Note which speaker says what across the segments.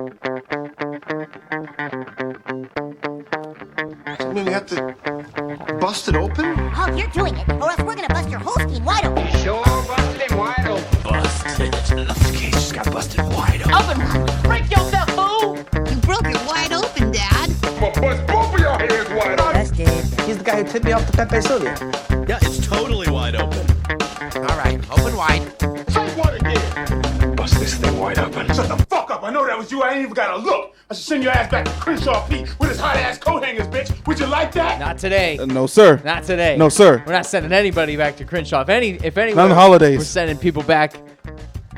Speaker 1: I mean, we have to bust it open?
Speaker 2: Oh, you're doing it, or else we're gonna bust your whole scheme wide open.
Speaker 3: Sure, busted wide open.
Speaker 4: Busted. The case just got busted wide open.
Speaker 2: Open! Break yourself, fool! You broke it wide open, Dad.
Speaker 3: I'm gonna bust both of your hands wide open.
Speaker 2: Busted.
Speaker 5: He's the guy who tipped me off the Pepe Silvia.
Speaker 4: Yeah, it's totally wide open.
Speaker 6: All right, open wide.
Speaker 3: Say what again?
Speaker 1: Bust this thing wide open.
Speaker 7: Shut the fuck up. I know that was you. I ain't even gotta look. I should send your ass back to Crenshaw Pete with his hot-ass coat hangers, bitch. Would you like that?
Speaker 8: Not today.
Speaker 9: No, sir.
Speaker 8: Not today.
Speaker 9: No, sir.
Speaker 8: We're not sending anybody back to Crenshaw. If anyone,
Speaker 9: Not on the holidays.
Speaker 8: We're sending people back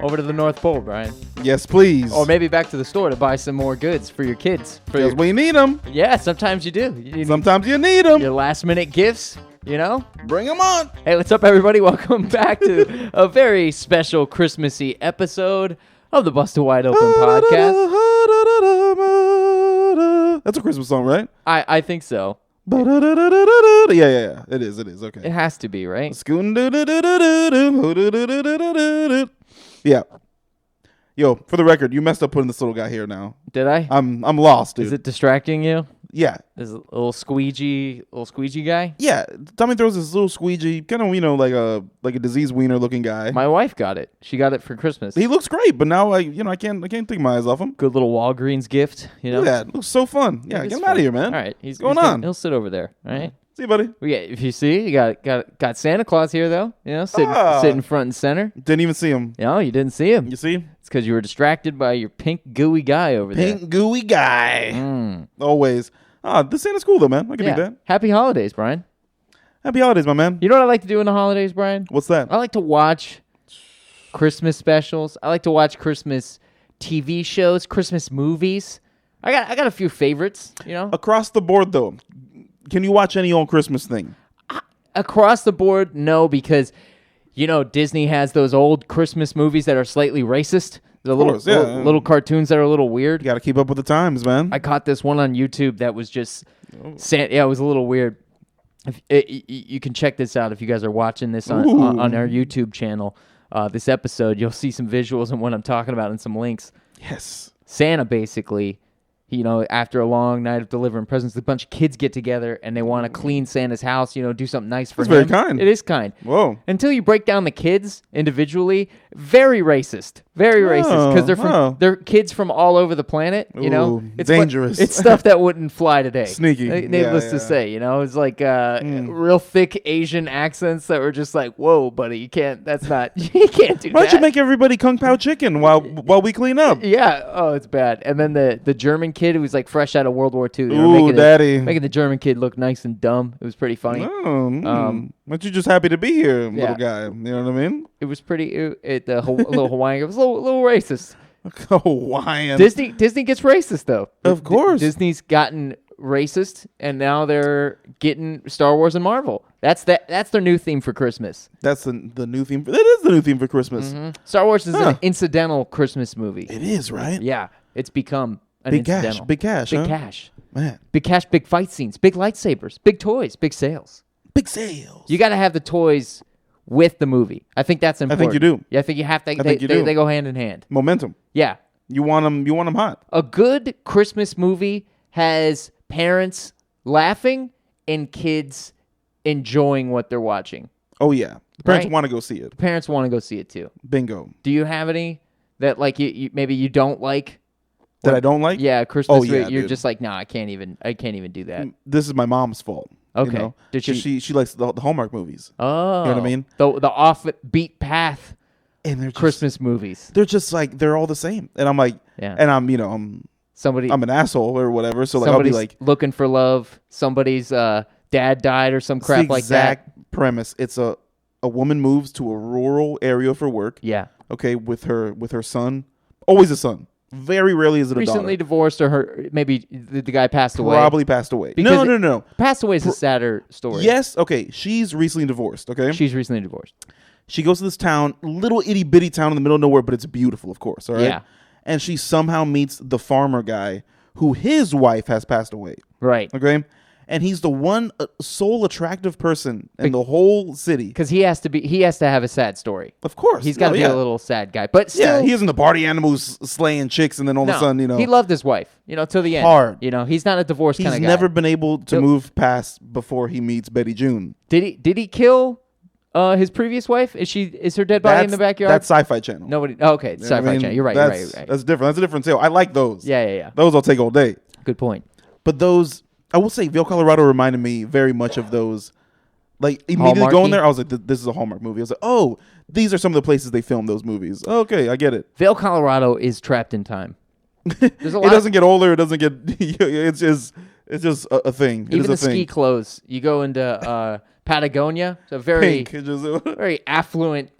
Speaker 8: over to the North Pole, Brian.
Speaker 9: Yes, please.
Speaker 8: Or maybe back to the store to buy some more goods for your kids.
Speaker 9: Because we need them.
Speaker 8: Yeah, sometimes you do. You
Speaker 9: Sometimes you need them.
Speaker 8: your last-minute gifts, you know?
Speaker 9: Bring them on.
Speaker 8: Hey, what's up, everybody? Welcome back to a very special Christmassy episode of the Busted Wide Open podcast.
Speaker 9: That's a Christmas song, right?
Speaker 8: I think so.
Speaker 9: Yeah. It is. Okay.
Speaker 8: It has to be, right?
Speaker 9: Yeah. Yo, for the record, you messed up putting this little guy here now.
Speaker 8: Did I?
Speaker 9: I'm lost, dude.
Speaker 8: Is it distracting you?
Speaker 9: Yeah.
Speaker 8: This little squeegee guy?
Speaker 9: Yeah. Tommy throws this little squeegee, kind of, like a diseased wiener looking guy.
Speaker 8: My wife got it. She got it for Christmas.
Speaker 9: He looks great, but now I can't take my eyes off him.
Speaker 8: Good little Walgreens gift, you know?
Speaker 9: Look at that. Looks so fun. Yeah, get him out of here, man.
Speaker 8: All right.
Speaker 9: What's going on?
Speaker 8: He'll sit over there, all right?
Speaker 9: See you, buddy.
Speaker 8: Yeah, if you see, you got Santa Claus here, though. You know, sitting front and center.
Speaker 9: Didn't even see him.
Speaker 8: No, you didn't see him.
Speaker 9: You see?
Speaker 8: It's because you were distracted by your pink gooey guy over there.
Speaker 9: Pink gooey guy. Always. This Santa's cool, though, man. I can dig that.
Speaker 8: Happy holidays, Brian.
Speaker 9: Happy holidays, my man.
Speaker 8: You know what I like to do in the holidays, Brian?
Speaker 9: What's that?
Speaker 8: I like to watch Christmas specials. I like to watch Christmas TV shows, Christmas movies. I got a few favorites, you know?
Speaker 9: Across the board, though, can you watch any old Christmas thing?
Speaker 8: Across the board, no, because, you know, Disney has those old Christmas movies that are slightly racist. The little cartoons that are a little weird.
Speaker 9: You got to keep up with the times, man.
Speaker 8: I caught this one on YouTube that was just, it was a little weird. You can check this out if you guys are watching this on our YouTube channel. This episode, you'll see some visuals and what I'm talking about and some links.
Speaker 9: Yes.
Speaker 8: Santa basically, you know, after a long night of delivering presents, a bunch of kids get together and they want to clean Santa's house, you know, do something nice for him.
Speaker 9: That's very kind.
Speaker 8: It is kind.
Speaker 9: Whoa.
Speaker 8: Until you break down the kids individually, very racist. Very racist because they're kids from all over the planet, you know.
Speaker 9: Ooh, it's dangerous.
Speaker 8: It's stuff that wouldn't fly today.
Speaker 9: Sneaky.
Speaker 8: Needless to say, you know, it's like real thick Asian accents that were just like, "Whoa, buddy, you can't do that."
Speaker 9: Why don't you make everybody Kung Pao chicken while we clean up?
Speaker 8: Yeah. Oh, it's bad. And then the German kid who was like fresh out of World War II.
Speaker 9: Ooh, daddy.
Speaker 8: Making the German kid look nice and dumb. It was pretty funny.
Speaker 9: Aren't you just happy to be here, little guy? You know what I mean?
Speaker 8: It was pretty. Little Hawaiian. It was a little racist.
Speaker 9: Hawaiian.
Speaker 8: Disney gets racist though.
Speaker 9: Of course.
Speaker 8: Disney's gotten racist, and now they're getting Star Wars and Marvel. That's their new theme for Christmas.
Speaker 9: That's the new theme. That is the new theme for Christmas.
Speaker 8: Mm-hmm. Star Wars is an incidental Christmas movie.
Speaker 9: It is, right?
Speaker 8: Yeah, it's become an
Speaker 9: big
Speaker 8: incidental.
Speaker 9: cash, big cash,
Speaker 8: big
Speaker 9: huh?
Speaker 8: cash,
Speaker 9: man.
Speaker 8: Big cash, big fight scenes, big lightsabers, big toys, big sales.
Speaker 9: Big sales.
Speaker 8: You got to have the toys with the movie. I think that's important.
Speaker 9: I think you do.
Speaker 8: Yeah, I think you have to. They go hand in hand.
Speaker 9: Momentum.
Speaker 8: Yeah.
Speaker 9: You want them hot.
Speaker 8: A good Christmas movie has parents laughing and kids enjoying what they're watching.
Speaker 9: Oh, yeah. The parents want to go see it.
Speaker 8: The parents want to go see it, too.
Speaker 9: Bingo.
Speaker 8: Do you have any that, like, you maybe you don't like?
Speaker 9: That I don't like?
Speaker 8: Yeah, Christmas.
Speaker 9: Oh, yeah,
Speaker 8: you're
Speaker 9: dude.
Speaker 8: just like, no, I can't even do that.
Speaker 9: This is my mom's fault.
Speaker 8: Okay.
Speaker 9: You know?
Speaker 8: Did
Speaker 9: she likes the Hallmark movies.
Speaker 8: Oh.
Speaker 9: You know what I mean?
Speaker 8: The off-beat path
Speaker 9: and they're just,
Speaker 8: Christmas movies.
Speaker 9: They're just like, they're all the same. And I'm like, and I'm an asshole or whatever. So like, I'll be like,
Speaker 8: looking for love. Somebody's dad died or some crap like that.
Speaker 9: Exact premise. It's a woman moves to a rural area for work.
Speaker 8: Yeah.
Speaker 9: Okay. With her son. Always a son. Very rarely is it a daughter.
Speaker 8: Recently divorced, or maybe the guy passed away.
Speaker 9: Probably passed away.
Speaker 8: Because
Speaker 9: No.
Speaker 8: Passed away is a sadder story.
Speaker 9: Yes. Okay. She's recently divorced. Okay.
Speaker 8: She's recently divorced.
Speaker 9: She goes to this town, little itty bitty town in the middle of nowhere, but it's beautiful, of course. All right.
Speaker 8: Yeah.
Speaker 9: And she somehow meets the farmer guy who his wife has passed away.
Speaker 8: Right.
Speaker 9: Okay. and he's the one sole attractive person in the whole city.
Speaker 8: Because he has to have a sad story.
Speaker 9: Of course.
Speaker 8: He's got to be a little sad guy. But still,
Speaker 9: he isn't the party animal who's slaying chicks and then all of a sudden,
Speaker 8: He loved his wife, till the end.
Speaker 9: Hard.
Speaker 8: He's not a divorce kind of guy.
Speaker 9: He's never been able to move past before he meets Betty June.
Speaker 8: Did he kill his previous wife? Is her dead body in the backyard?
Speaker 9: That's Sci-Fi Channel.
Speaker 8: Nobody. Okay, Sci-Fi Channel. You're right.
Speaker 9: That's different. That's a different tale. I like those.
Speaker 8: Yeah.
Speaker 9: Those I'll take all day.
Speaker 8: Good point.
Speaker 9: But those, I will say, Vail, Colorado reminded me very much of those. Like, immediately going there, I was like, this is a Hallmark movie. I was like, oh, these are some of the places they filmed those movies. Okay, I get it.
Speaker 8: Vail, Colorado is trapped in time.
Speaker 9: There's a lot. It doesn't get older. It doesn't get. It's just a thing.
Speaker 8: Even the ski clothes. You go into Patagonia. It's a very very affluent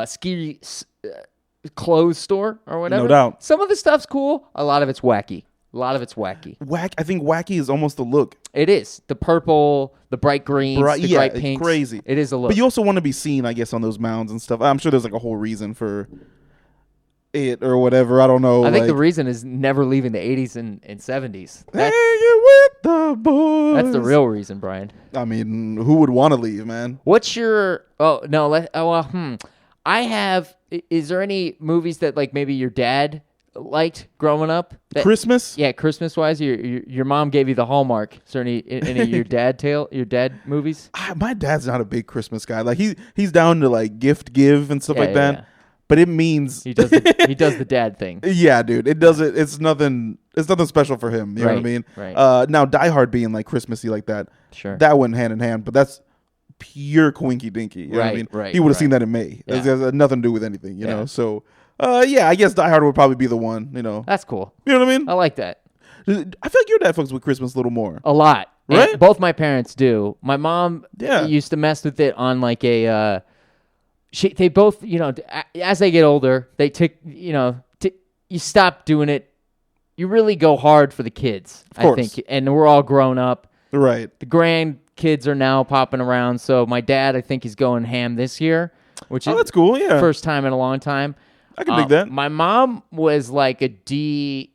Speaker 8: ski clothes store or whatever.
Speaker 9: No doubt.
Speaker 8: Some of the stuff's cool. A lot of it's wacky.
Speaker 9: I think wacky is almost the look.
Speaker 8: It is. The purple, the bright greens, the bright pinks.
Speaker 9: It's crazy.
Speaker 8: It is a look.
Speaker 9: But you also want to be seen, I guess, on those mounds and stuff. I'm sure there's like a whole reason for it or whatever. I don't know.
Speaker 8: I think the reason is never leaving the 80s and 70s.
Speaker 9: Hanging with the boys.
Speaker 8: That's the real reason, Brian.
Speaker 9: I mean, who would want to leave, man?
Speaker 8: What's your... Oh, no. I have... Is there any movies that like maybe your dad liked growing up?
Speaker 9: Christmas?
Speaker 8: Yeah, Christmas-wise. Your mom gave you the Hallmark. Is there any of your dad movies?
Speaker 9: My dad's not a big Christmas guy. Like he's down to like gift give and stuff like that. Yeah. But it means
Speaker 8: he does the dad thing.
Speaker 9: Yeah, dude. It does it. It's nothing special for him. You know what I mean?
Speaker 8: Right.
Speaker 9: Now Die Hard being like Christmassy like that.
Speaker 8: Sure.
Speaker 9: That went hand in hand, but that's pure Quinky Dinky. You know what I mean?
Speaker 8: Right.
Speaker 9: He would have seen that in May. Yeah. It has nothing to do with anything, you know? So I guess Die Hard would probably be the one,
Speaker 8: That's cool.
Speaker 9: You know what I mean?
Speaker 8: I like that.
Speaker 9: I feel like your dad fucks with Christmas a little more.
Speaker 8: A lot.
Speaker 9: Right?
Speaker 8: And both my parents do. My mom used to mess with it on like a... they both, as they get older, they take, you stop doing it. You really go hard for the kids, I think. And we're all grown up.
Speaker 9: Right.
Speaker 8: The grandkids are now popping around. So my dad, I think, is going ham this year, which is
Speaker 9: that's cool. Yeah.
Speaker 8: First time in a long time.
Speaker 9: I can dig that.
Speaker 8: My mom was like a DIY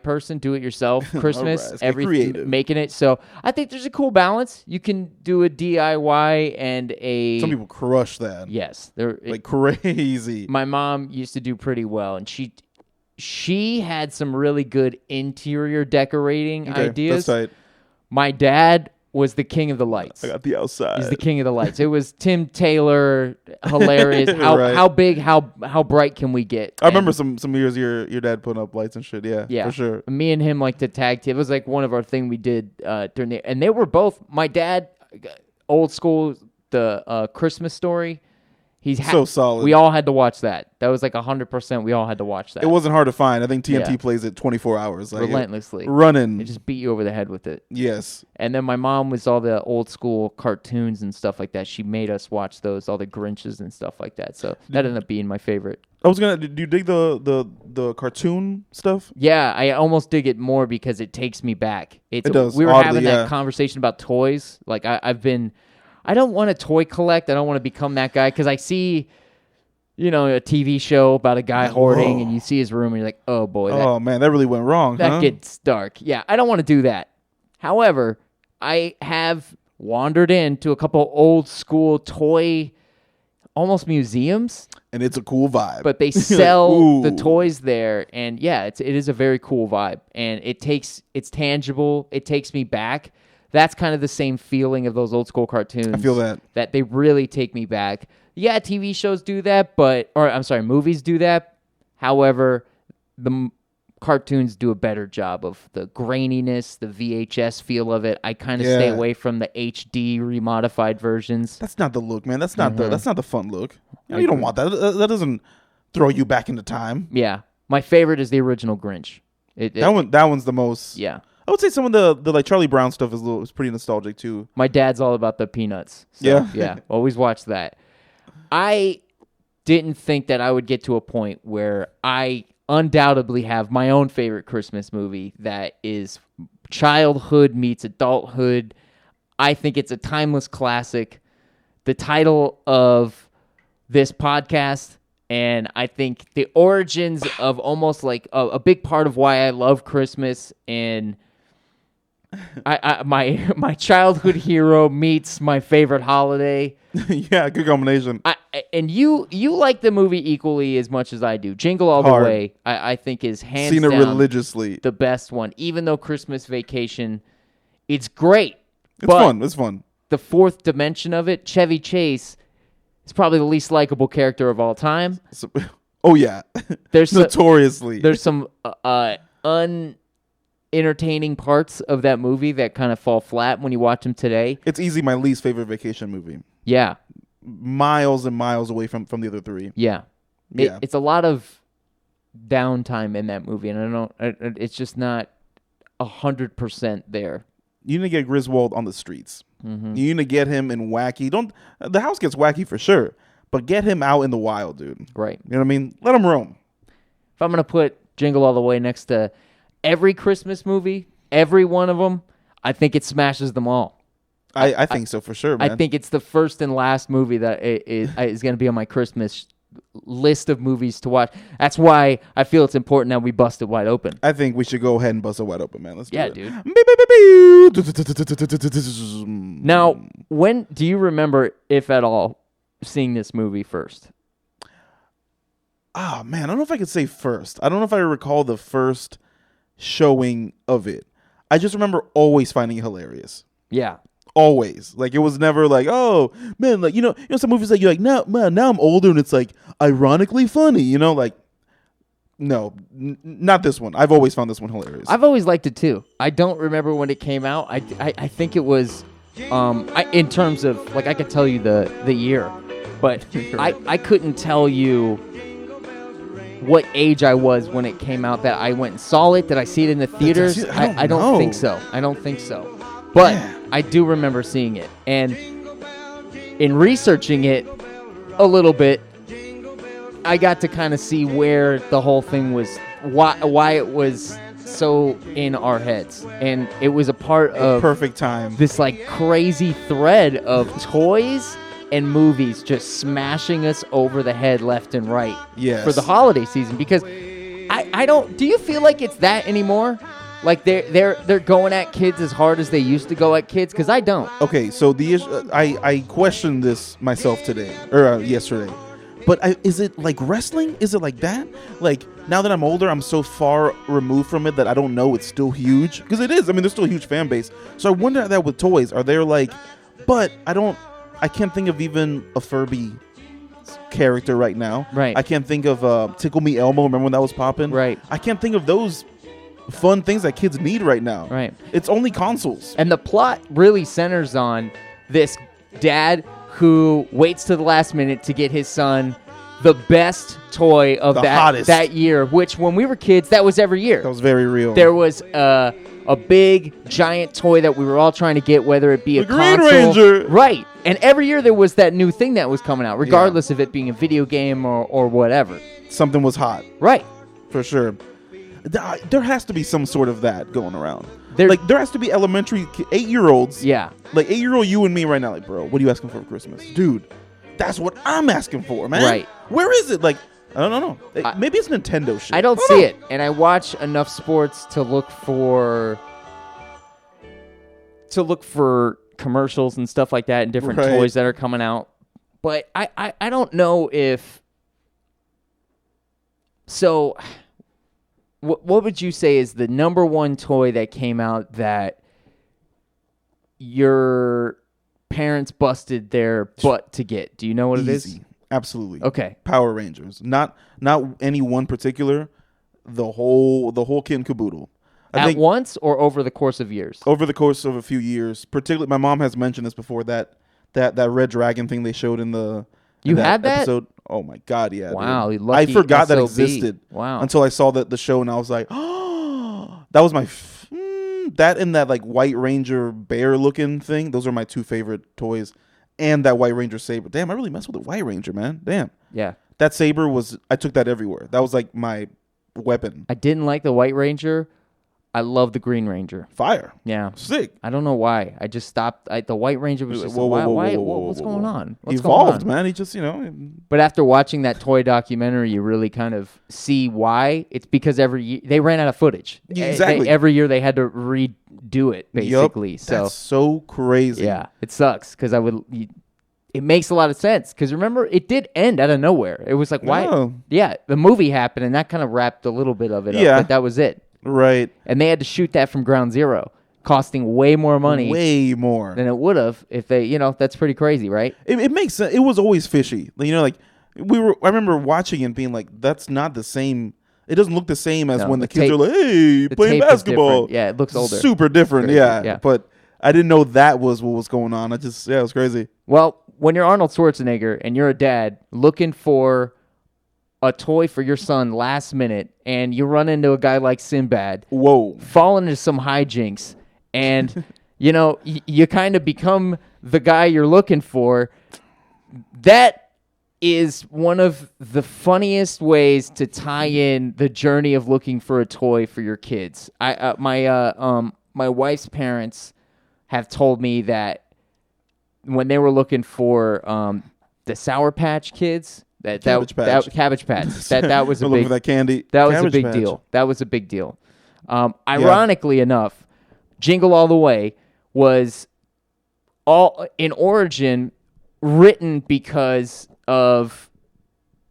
Speaker 8: person, do it yourself, Christmas,
Speaker 9: right,
Speaker 8: everything, making it. So I think there's a cool balance. You can do a DIY and a...
Speaker 9: Some people crush that.
Speaker 8: Yes. They're
Speaker 9: like crazy.
Speaker 8: My mom used to do pretty well, and she had some really good interior decorating ideas.
Speaker 9: That's tight.
Speaker 8: My dad was the king of the lights.
Speaker 9: I got the outside.
Speaker 8: He's the king of the lights. It was Tim Taylor, hilarious. How big, how bright can we get?
Speaker 9: I remember some years your dad putting up lights and shit. Yeah, for sure.
Speaker 8: Me and him like to tag team. It was like one of our thing we did during the, and they were both, my dad, old school, the Christmas Story. He's
Speaker 9: so solid.
Speaker 8: We all had to watch that. That was like 100%. We all had to watch that.
Speaker 9: It wasn't hard to find. I think TNT plays it 24 hours. Like
Speaker 8: relentlessly.
Speaker 9: Running.
Speaker 8: They just beat you over the head with it.
Speaker 9: Yes.
Speaker 8: And then my mom was all the old school cartoons and stuff like that. She made us watch those, all the Grinches and stuff like that. So that ended up being my favorite.
Speaker 9: Do you dig the cartoon stuff?
Speaker 8: Yeah, I almost dig it more because it takes me back.
Speaker 9: It does.
Speaker 8: We were having that conversation about toys. Like I don't want to toy collect. I don't want to become that guy because I see, a TV show about a guy hoarding and you see his room and you're like, oh boy.
Speaker 9: Man, that really went wrong.
Speaker 8: That gets dark. Yeah, I don't want to do that. However, I have wandered into a couple old school toy, almost museums.
Speaker 9: And it's a cool vibe.
Speaker 8: But they sell the toys there. And yeah, it is a very cool vibe. And it's tangible. It takes me back. That's kind of the same feeling of those old school cartoons.
Speaker 9: I feel that.
Speaker 8: That they really take me back. Yeah, TV shows do that, movies do that. However, the cartoons do a better job of the graininess, the VHS feel of it. I kind of stay away from the HD remodified versions.
Speaker 9: That's not the look, man. That's not the fun look. You don't want that. That doesn't throw you back into time.
Speaker 8: Yeah. My favorite is the original Grinch.
Speaker 9: That one's the most.
Speaker 8: Yeah.
Speaker 9: I would say some of the like Charlie Brown stuff is pretty nostalgic too.
Speaker 8: My dad's all about the Peanuts. So, yeah. Always watch that. I didn't think that I would get to a point where I undoubtedly have my own favorite Christmas movie that is childhood meets adulthood. I think it's a timeless classic. The title of this podcast, and I think the origins of almost like a big part of why I love Christmas and my childhood hero meets my favorite holiday.
Speaker 9: Yeah, good combination.
Speaker 8: And you like the movie equally as much as I do. Jingle All the Way, I think is hands
Speaker 9: Seen it
Speaker 8: down
Speaker 9: religiously.
Speaker 8: the best one. Even though Christmas Vacation, it's great.
Speaker 9: It's fun. It's fun.
Speaker 8: The fourth dimension of it, Chevy Chase, is probably the least likable character of all time.
Speaker 9: Oh yeah,
Speaker 8: There's
Speaker 9: notoriously.
Speaker 8: There's some unentertaining parts of that movie that kind of fall flat when you watch them today.
Speaker 9: It's easy my least favorite vacation movie.
Speaker 8: Yeah.
Speaker 9: Miles and miles away from the other three.
Speaker 8: Yeah.
Speaker 9: Yeah.
Speaker 8: It's a lot of downtime in that movie, and it's just not 100% there.
Speaker 9: You need to get Griswold on the streets.
Speaker 8: Mm-hmm.
Speaker 9: You need to get him in wacky. The house gets wacky for sure, but get him out in the wild, dude.
Speaker 8: Right.
Speaker 9: You know what I mean? Let him roam.
Speaker 8: If I'm going to put Jingle All the Way next to every Christmas movie, every one of them, I think it smashes them all.
Speaker 9: I think so for sure, man.
Speaker 8: I think it's the first and last movie that is going to be on my Christmas list of movies to watch. That's why I feel it's important that we bust it wide open.
Speaker 9: I think we should go ahead and bust it wide open, man. Let's do it.
Speaker 8: Dude.
Speaker 9: Now,
Speaker 8: Now, when do you remember, if at all, seeing this movie first?
Speaker 9: man, I don't know if I could say first. I don't know if I recall the first showing of it. I just remember always finding it hilarious.
Speaker 8: Yeah.
Speaker 9: Always. Like, it was never like, oh, man, like, you know some movies that you're like, now I'm older and it's like ironically funny, like, no, not this one. I've always found this one hilarious.
Speaker 8: I've always liked it too. I don't remember when it came out. I think it was, in terms of, like, I could tell you the year, but I couldn't tell you what age I was when it came out that I went and saw it. Did I see it in the theaters? I don't think so. I don't think so. But I do remember seeing it. And in researching it a little bit, I got to kind of see where the whole thing was, why it was so in our heads. And it was a part of
Speaker 9: perfect time.
Speaker 8: This like crazy thread of toys and movies just smashing us over the head left and right for the holiday season. Because I don't, do you feel like it's that anymore? Like they're going at kids as hard as they used to go at kids? Because I don't.
Speaker 9: Okay, so the I questioned this myself today or yesterday, but is it like wrestling? Is it like that? Like, now that I'm older, I'm so far removed from it that I don't know it's still huge, because it is. I mean, there's still a huge fan base. So I wonder that with toys, are there like? But I can't think of even a Furby character right now.
Speaker 8: Right.
Speaker 9: I can't think of Tickle Me Elmo. Remember when that was popping?
Speaker 8: Right.
Speaker 9: I can't think of those fun things that kids need right now.
Speaker 8: Right.
Speaker 9: It's only consoles.
Speaker 8: And the plot really centers on this dad who waits to the last minute to get his son the best toy of that year, which when we were kids, that was every year.
Speaker 9: That was very real.
Speaker 8: There was a big giant toy that we were all trying to get, whether it be a
Speaker 9: Green
Speaker 8: console.
Speaker 9: Ranger.
Speaker 8: Right. And every year there was that new thing that was coming out, regardless of it being a video game or whatever.
Speaker 9: Something was hot.
Speaker 8: Right.
Speaker 9: For sure. There has to be some sort of that going around. There has to be elementary 8-year-olds.
Speaker 8: Yeah.
Speaker 9: Like 8-year-old you and me right now. Like, bro, what are you asking for Christmas? Dude, that's what I'm asking for, man.
Speaker 8: Right.
Speaker 9: Where is it? Like, I don't know. Maybe it's Nintendo shit.
Speaker 8: I don't see it. And I watch enough sports to look for commercials and stuff like that and different toys that are coming out. But I don't know if... So... What would you say is the number one toy that came out that your parents busted their butt to get? Do you know what it is?
Speaker 9: Absolutely.
Speaker 8: Okay.
Speaker 9: Power Rangers. Not any one particular. The whole kit and caboodle. I think
Speaker 8: once or over the course of years?
Speaker 9: Over the course of a few years. Particularly, my mom has mentioned this before. That Red Dragon thing they showed in the.
Speaker 8: You had that
Speaker 9: episode. Oh my God, yeah.
Speaker 8: Wow,
Speaker 9: dude. I forgot that existed.
Speaker 8: Wow.
Speaker 9: Until I saw the show and I was like, oh, that was my that and that like White Ranger bear looking thing. Those are my two favorite toys, and that White Ranger saber. Damn, I really messed with the White Ranger, man. Damn.
Speaker 8: Yeah.
Speaker 9: That saber I took that everywhere. That was like my weapon.
Speaker 8: I didn't like the White Ranger. I love the Green Ranger.
Speaker 9: Fire.
Speaker 8: Yeah.
Speaker 9: Sick.
Speaker 8: I don't know why. I just stopped. The White Ranger was just what's going on? What's
Speaker 9: Evolved,
Speaker 8: going on?
Speaker 9: man. He just,
Speaker 8: But after watching that toy documentary, you really kind of see why. It's because every year they ran out of footage.
Speaker 9: Exactly.
Speaker 8: Every year they had to redo it, basically.
Speaker 9: Yup.
Speaker 8: So
Speaker 9: that's so crazy.
Speaker 8: yeah, it sucks because it makes a lot of sense because remember it did end out of nowhere. It was like why?
Speaker 9: Oh.
Speaker 8: Yeah, the movie happened and that kind of wrapped a little bit of it
Speaker 9: Yeah.
Speaker 8: up, but that was it.
Speaker 9: Right.
Speaker 8: And they had to shoot that from ground zero, costing way more money
Speaker 9: Way more.
Speaker 8: than it would have if they, that's pretty crazy, right?
Speaker 9: It makes sense. It was always fishy. I remember watching it and being like, that's not the same. It doesn't look the same as
Speaker 8: No,
Speaker 9: when the
Speaker 8: the
Speaker 9: kids
Speaker 8: tape-
Speaker 9: are like, hey,
Speaker 8: the
Speaker 9: playing
Speaker 8: tape is
Speaker 9: basketball.
Speaker 8: different. Yeah, it looks older.
Speaker 9: Super different.
Speaker 8: Crazy,
Speaker 9: Yeah.
Speaker 8: yeah.
Speaker 9: But I didn't know that was what was going on. It was crazy.
Speaker 8: Well, when you're Arnold Schwarzenegger and you're a dad looking for a toy for your son last minute and you run into a guy like Sinbad,
Speaker 9: Whoa.
Speaker 8: fall into some hijinks, and, you kind of become the guy you're looking for, that is one of the funniest ways to tie in the journey of looking for a toy for your kids. My wife's parents have told me that when they were looking for the Sour Patch Kids,
Speaker 9: Cabbage Patch.
Speaker 8: Cabbage Patch, that was a
Speaker 9: Looking
Speaker 8: big
Speaker 9: for that candy.
Speaker 8: that was a
Speaker 9: Cabbage
Speaker 8: big
Speaker 9: Patch.
Speaker 8: deal. That was a big deal. Ironically enough, Jingle All the Way was all in origin written because of,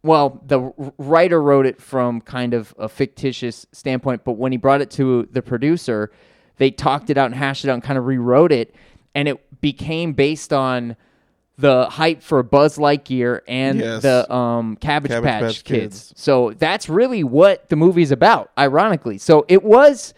Speaker 8: the writer wrote it from kind of a fictitious standpoint, but when he brought it to the producer, they talked it out and hashed it out and kind of rewrote it, and it became based on the hype for Buzz Lightyear and
Speaker 9: Yes.
Speaker 8: the Cabbage
Speaker 9: Cabbage
Speaker 8: Patch
Speaker 9: Patch
Speaker 8: Kids. So that's really what the movie's about, ironically. So it was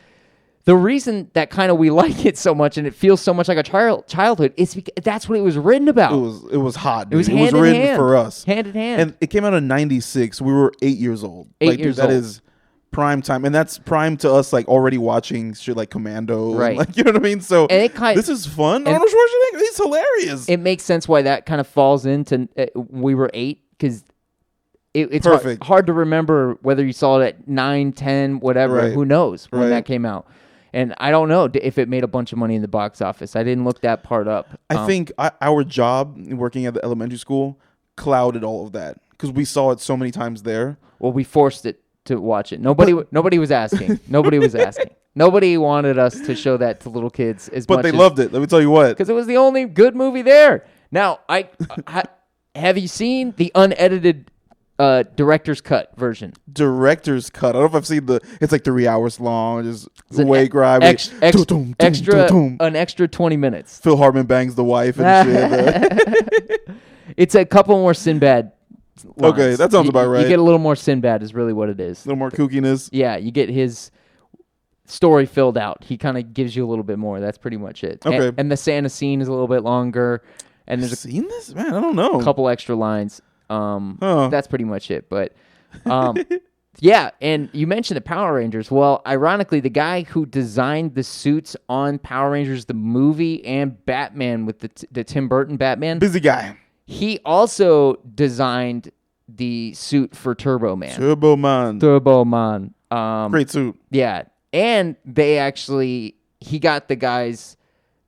Speaker 8: the reason that kind of we like it so much and it feels so much like a childhood is because that's what it was written about.
Speaker 9: It was hot.
Speaker 8: It was
Speaker 9: dude.
Speaker 8: hand in
Speaker 9: written
Speaker 8: hand.
Speaker 9: for us.
Speaker 8: Hand in hand.
Speaker 9: And it came out in 96. We were 8 years old.
Speaker 8: 8 years
Speaker 9: That
Speaker 8: old.
Speaker 9: is prime time. And that's prime to us, already watching shit like Commando.
Speaker 8: Right.
Speaker 9: And, you know what I mean? So
Speaker 8: And it
Speaker 9: this is fun. Arnold Schwarzenegger, he's hilarious.
Speaker 8: It makes sense why that kind of falls into we were 8 because it's
Speaker 9: Perfect.
Speaker 8: hard to remember whether you saw it at 9, 10, whatever.
Speaker 9: Right.
Speaker 8: Who knows when
Speaker 9: Right.
Speaker 8: that came out. And I don't know if it made a bunch of money in the box office. I didn't look that part up.
Speaker 9: I think our job working at the elementary school clouded all of that because we saw it so many times there.
Speaker 8: Well, we forced it to watch it. Nobody was asking. Nobody was asking. Nobody wanted us to show that to little kids as much.
Speaker 9: But they loved it. Let me tell you what.
Speaker 8: because it was the only good movie there. Now, have you seen the unedited director's cut version?
Speaker 9: Director's cut. I don't know if I've seen it's like 3 hours long. Just
Speaker 8: It's an
Speaker 9: way grimy.
Speaker 8: an extra 20 minutes.
Speaker 9: Phil Hartman bangs the wife and shit.
Speaker 8: It's a couple more Sinbad lines.
Speaker 9: Okay, that sounds about right.
Speaker 8: You get a little more Sinbad is really what it is.
Speaker 9: A little more kookiness.
Speaker 8: Yeah, you get his story filled out. He kind of gives you a little bit more. That's pretty much it.
Speaker 9: Okay.
Speaker 8: And the Santa scene is a little bit longer. And there's
Speaker 9: Seen this? Man, I don't know.
Speaker 8: a couple extra lines. That's pretty much it. But yeah, and you mentioned the Power Rangers. Well, ironically, the guy who designed the suits on Power Rangers, the movie, and Batman with the Tim Burton Batman,
Speaker 9: Busy guy.
Speaker 8: he also designed the suit for Turbo Man.
Speaker 9: Turbo Man.
Speaker 8: Turbo Man.
Speaker 9: Great suit.
Speaker 8: Yeah. And he got the guys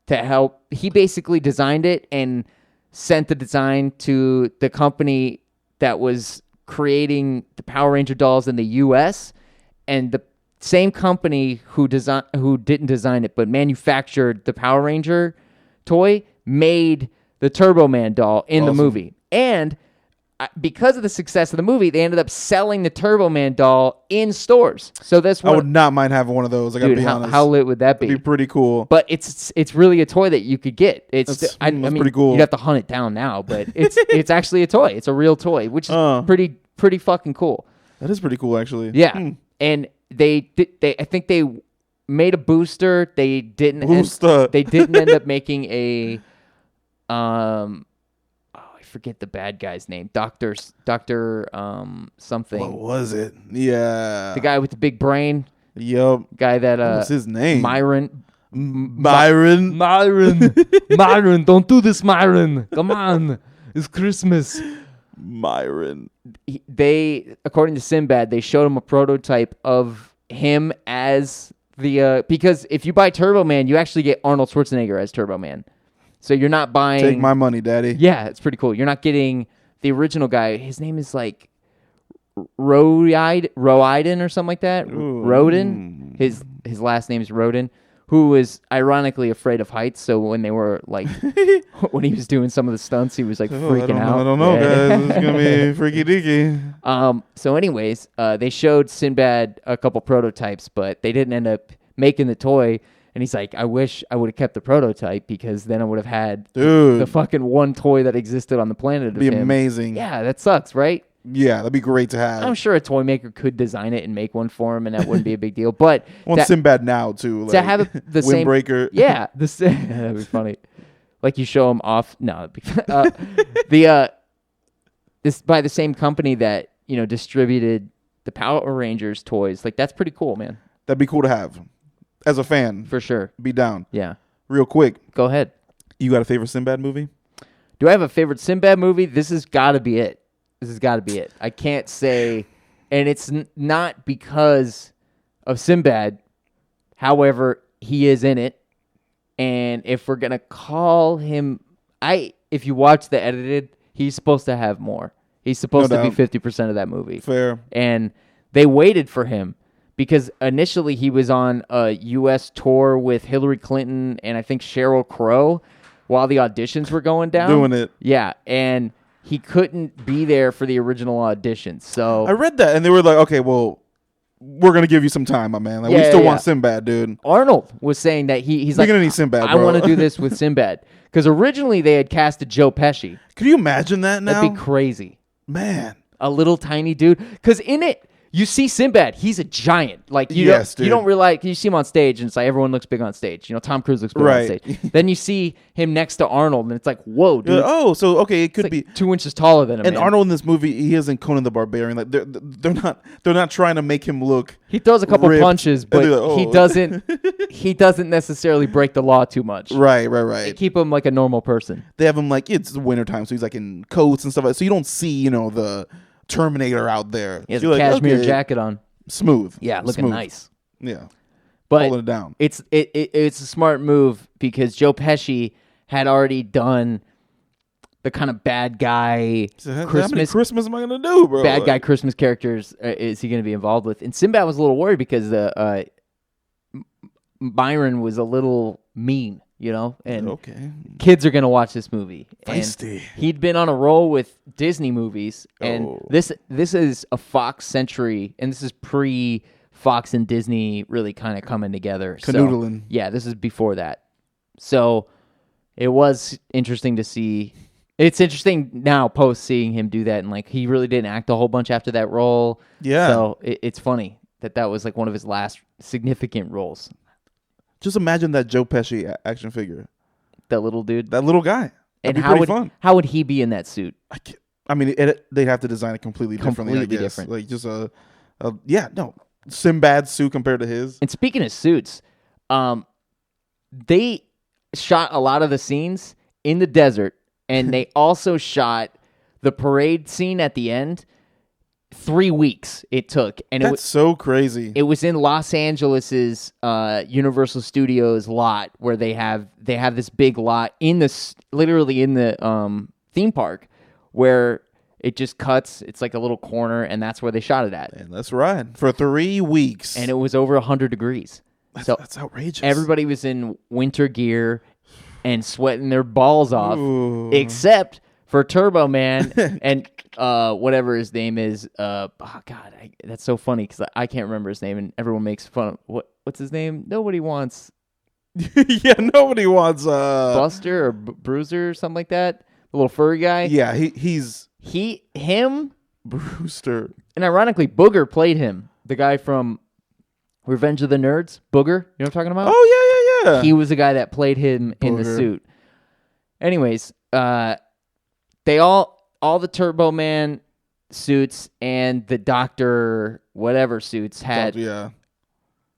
Speaker 8: to help. He basically designed it and sent the design to the company that was creating the Power Ranger dolls in the U.S. And the same company who didn't design it but manufactured the Power Ranger toy made the Turbo Man doll in the movie. And because of the success of the movie, they ended up selling the Turbo Man doll in stores. So that's
Speaker 9: I would not mind having one of those. I gotta be honest.
Speaker 8: how lit would that be?
Speaker 9: It'd be pretty cool.
Speaker 8: But it's really a toy that you could get.
Speaker 9: That's
Speaker 8: I mean,
Speaker 9: pretty cool.
Speaker 8: You'd have to hunt it down now, but it's actually a toy. It's a real toy, which is pretty fucking cool.
Speaker 9: That is pretty cool, actually.
Speaker 8: Yeah, and they I think they made a booster. They didn't. They didn't end up making a I forget the bad guy's name. Doctor something.
Speaker 9: What was it? Yeah.
Speaker 8: The guy with the big brain.
Speaker 9: Yup.
Speaker 8: Guy that
Speaker 9: What's his name?
Speaker 8: Myron.
Speaker 9: Myron.
Speaker 8: Myron, don't do this, Myron. Come on. It's Christmas.
Speaker 9: Myron.
Speaker 8: They, according to Sinbad, they showed him a prototype of him as Because if you buy Turbo Man, you actually get Arnold Schwarzenegger as Turbo Man. So you're not buying.
Speaker 9: Take my money, daddy.
Speaker 8: Yeah, it's pretty cool. You're not getting the original guy. His name is like Roiden or something like that. Roden. His last name is Roden, who was ironically afraid of heights. So when they were like, when he was doing some of the stunts, he was like freaking out.
Speaker 9: I don't know, guys. It's gonna be freaky deaky.
Speaker 8: So anyways, they showed Sinbad a couple prototypes, but they didn't end up making the toy. And he's like, I wish I would have kept the prototype because then I would have had the fucking one toy that existed on the planet. It'd
Speaker 9: be amazing.
Speaker 8: Yeah, that sucks, right?
Speaker 9: Yeah, that'd be great to have.
Speaker 8: I'm sure a toy maker could design it and make one for him, and that wouldn't be a big deal. But
Speaker 9: Sinbad now too. Like,
Speaker 8: to have the same
Speaker 9: windbreaker.
Speaker 8: Yeah, that'd be funny. Like you show him off. No, this by the same company that distributed the Power Rangers toys. Like that's pretty cool, man.
Speaker 9: That'd be cool to have. As a fan.
Speaker 8: For sure.
Speaker 9: Be down.
Speaker 8: Yeah.
Speaker 9: Real quick.
Speaker 8: Go ahead.
Speaker 9: You got a favorite Sinbad movie?
Speaker 8: Do I have a favorite Sinbad movie? This has got to be it. I can't say, and it's not because of Sinbad. However, he is in it. And if we're going to call him, if you watch the edited, he's supposed to have more. He's supposed to be 50% of that movie.
Speaker 9: Fair.
Speaker 8: And they waited for him. Because initially he was on a U.S. tour with Hillary Clinton and I think Sheryl Crow while the auditions were going down.
Speaker 9: Doing it.
Speaker 8: Yeah, and he couldn't be there for the original auditions. So
Speaker 9: I read that, and they were like, okay, well, we're going to give you some time, my man. Like, we still want Sinbad, dude.
Speaker 8: Arnold was saying that he's
Speaker 9: We're
Speaker 8: like,
Speaker 9: gonna need Sinbad,
Speaker 8: I
Speaker 9: bro.
Speaker 8: want to do this with Sinbad. Because originally they had casted Joe Pesci.
Speaker 9: Could you imagine that now?
Speaker 8: That'd be crazy.
Speaker 9: Man.
Speaker 8: A little tiny dude. Because in it, you see Sinbad, he's a giant. Like you don't realize, you see him on stage and it's like everyone looks big on stage. Tom Cruise looks big on stage. Then you see him next to Arnold and it's like, whoa, dude.
Speaker 9: So okay, it could be
Speaker 8: 2 inches taller than him.
Speaker 9: And
Speaker 8: man.
Speaker 9: Arnold in this movie, he isn't Conan the Barbarian. Like they're not trying to make him look.
Speaker 8: He throws a couple
Speaker 9: ripped,
Speaker 8: punches, but he doesn't necessarily break the law too much.
Speaker 9: Right.
Speaker 8: They keep him like a normal person.
Speaker 9: They have him like it's wintertime, so he's like in coats and stuff like that. So you don't see, the Terminator out there.
Speaker 8: He has a cashmere jacket on.
Speaker 9: Smooth.
Speaker 8: Yeah, looking nice.
Speaker 9: Yeah.
Speaker 8: But
Speaker 9: holding it down.
Speaker 8: It's a smart move because Joe Pesci had already done the kind of bad guy
Speaker 9: How many Christmas am I gonna do, bro?
Speaker 8: Bad guy Christmas characters is he going to be involved with? And Sinbad was a little worried because Byron was a little mean, and kids are going to watch this movie.
Speaker 9: Feisty.
Speaker 8: And he'd been on a roll with Disney movies, and this is a Fox century, and this is pre-Fox and Disney really kind of coming together.
Speaker 9: Canoodling.
Speaker 8: So, yeah, this is before that. So it was interesting to see. It's interesting now post seeing him do that, and like he really didn't act a whole bunch after that role.
Speaker 9: Yeah.
Speaker 8: So it's funny that was like one of his last significant roles.
Speaker 9: Just imagine that Joe Pesci action figure.
Speaker 8: That little dude.
Speaker 9: That little guy.
Speaker 8: And
Speaker 9: That'd be fun.
Speaker 8: how would he be in that suit?
Speaker 9: I mean, they'd have to design it completely differently, I guess.
Speaker 8: Different.
Speaker 9: Like just Sinbad's suit compared to his.
Speaker 8: And speaking of suits, they shot a lot of the scenes in the desert, and they also shot the parade scene at the end. 3 weeks it took, and
Speaker 9: that's so crazy.
Speaker 8: It was in Los Angeles's Universal Studios lot where they have this big lot literally in the theme park where it just cuts. It's like a little corner, and that's where they shot it at.
Speaker 9: And that's right for 3 weeks,
Speaker 8: and it was over 100 degrees.
Speaker 9: That's outrageous.
Speaker 8: Everybody was in winter gear and sweating their balls off, except for Turbo Man and whatever his name is. That's so funny because I can't remember his name, and everyone makes fun of what's his name. Nobody wants.
Speaker 9: Nobody wants
Speaker 8: Buster or Bruiser or something like that. The little furry guy.
Speaker 9: Yeah, he's
Speaker 8: him.
Speaker 9: Brewster.
Speaker 8: And ironically, Booger played him. The guy from Revenge of the Nerds. Booger. You know what I'm talking about?
Speaker 9: Oh yeah.
Speaker 8: He was the guy that played him in the suit. Anyways, they all the Turbo Man suits and the Doctor whatever suits had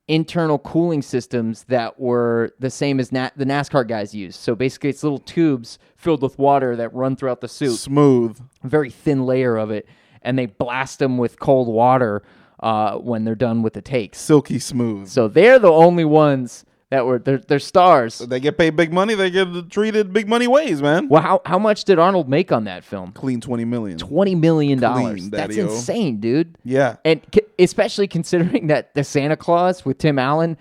Speaker 8: internal cooling systems that were the same as the NASCAR guys use. So basically it's little tubes filled with water that run throughout the suit.
Speaker 9: Smooth.
Speaker 8: A very thin layer of it. And they blast them with cold water when they're done with the takes.
Speaker 9: Silky smooth.
Speaker 8: So they're the only ones that were they're stars.
Speaker 9: They get paid big money. They get treated big money ways, man.
Speaker 8: Well, how much did Arnold make on that film?
Speaker 9: Clean $20 million.
Speaker 8: $20 million.
Speaker 9: Clean,
Speaker 8: That's
Speaker 9: daddy-o.
Speaker 8: insane, dude.
Speaker 9: Yeah.
Speaker 8: And especially considering that the Santa Claus with Tim Allen,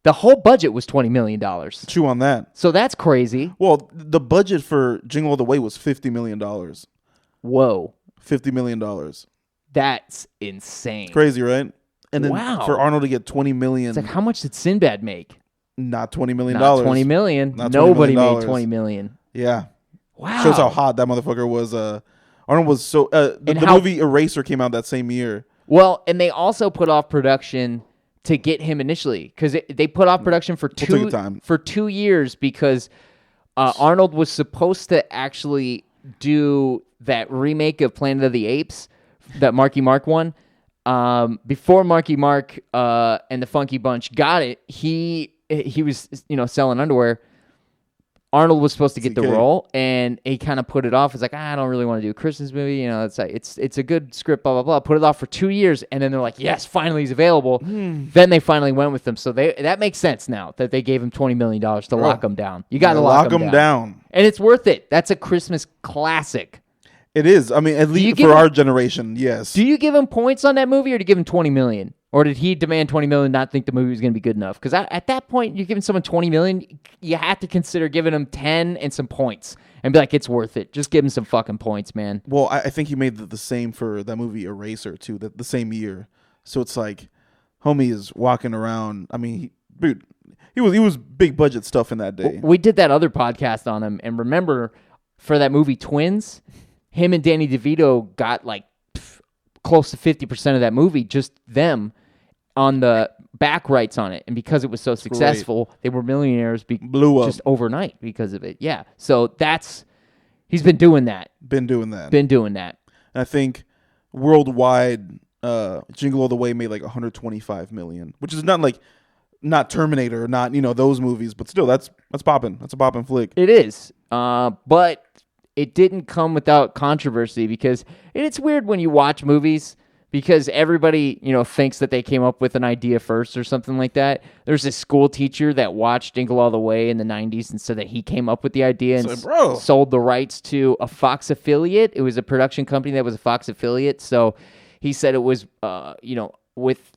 Speaker 8: the whole budget was $20 million.
Speaker 9: Chew on that.
Speaker 8: So that's crazy.
Speaker 9: Well, the budget for Jingle All the Way was $50 million.
Speaker 8: Whoa.
Speaker 9: $50 million.
Speaker 8: That's insane.
Speaker 9: Crazy, right? And then
Speaker 8: Wow.
Speaker 9: for Arnold to get $20 million,
Speaker 8: It's like, how much did Sinbad make?
Speaker 9: not $20 million.
Speaker 8: Not $20 million.
Speaker 9: Not $20
Speaker 8: Nobody
Speaker 9: million.
Speaker 8: made $20 million.
Speaker 9: Yeah.
Speaker 8: Wow.
Speaker 9: Shows how hot that motherfucker was. Arnold was so... the movie Eraser came out that same year.
Speaker 8: Well, and they also put off production to get him initially, because they put off production for
Speaker 9: take your time.
Speaker 8: 2 years because Arnold was supposed to actually do that remake of Planet of the Apes, that Marky Mark one. Before Marky Mark and the Funky Bunch got it, he was selling underwear. Arnold was supposed to get the role, and he kind of put it off. It's like, I don't really want to do a Christmas movie. It's like it's a good script, blah blah blah. Put it off for 2 years, and then they're like, yes, finally he's available. Then they finally went with him. So that makes sense now that they gave him $20 million to lock him down. You got to lock him down, and it's worth it. That's a Christmas classic.
Speaker 9: It is. I mean, at least for our generation, yes.
Speaker 8: Do you give him points on that movie, or do you give him $20 million? Or did he demand $20 million and not think the movie was going to be good enough? Because at that point, you're giving someone $20 million, you have to consider giving him 10 and some points and be like, it's worth it. Just give him some fucking points, man.
Speaker 9: Well, I think he made the same for that movie Eraser, too, the same year. So it's like, homie is walking around. I mean, he was big budget stuff in that day.
Speaker 8: We did that other podcast on him. And remember, for that movie Twins, him and Danny DeVito got like close to 50% of that movie, just them, on the back rights on it. And because it was so successful, they were millionaires
Speaker 9: blew up
Speaker 8: just overnight because of it. Yeah. So he's been doing that.
Speaker 9: Been doing that.
Speaker 8: And
Speaker 9: I think worldwide, Jingle All the Way made like $125 million, which is not Terminator, not, those movies, but still that's popping. That's a popping flick.
Speaker 8: It is. But it didn't come without controversy because it's weird when you watch movies because everybody, thinks that they came up with an idea first or something like that. There's this school teacher that watched Jingle All the Way in the 90s and said that he came up with the idea and sold the rights to a Fox affiliate. It was a production company that was a Fox affiliate. So he said it was, with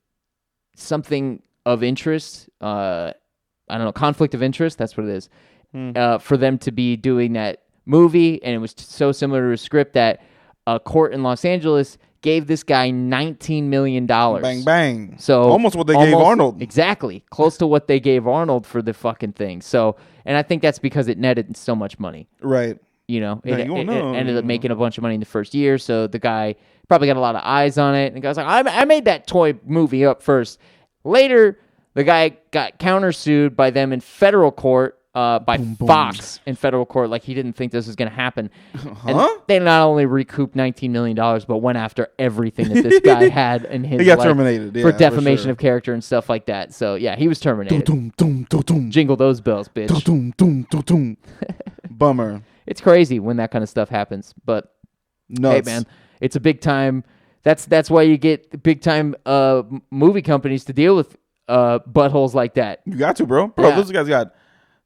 Speaker 8: something of interest, I don't know, conflict of interest, that's what it is, for them to be doing that movie. And it was so similar to a script that a court in Los Angeles gave this guy $19 million.
Speaker 9: Bang, bang.
Speaker 8: So
Speaker 9: almost what they gave Arnold.
Speaker 8: Exactly. Close to what they gave Arnold for the fucking thing. So, and I think that's because it netted so much money.
Speaker 9: Right.
Speaker 8: It ended up making a bunch of money in the first year. So the guy probably got a lot of eyes on it. And the guy's like, I made that toy movie up first. Later, the guy got countersued by them in federal court. By Fox in federal court, like he didn't think this was going to happen. And they not only recouped $19 million, but went after everything that this guy had in his
Speaker 9: He got
Speaker 8: life
Speaker 9: terminated,
Speaker 8: for defamation of character and stuff like that. So, yeah, he was terminated. Jingle those bells, bitch.
Speaker 9: Bummer.
Speaker 8: It's crazy when that kind of stuff happens. But, hey, man, it's a big time. That's why you get big time movie companies to deal with buttholes like that.
Speaker 9: You got to, bro. Those guys got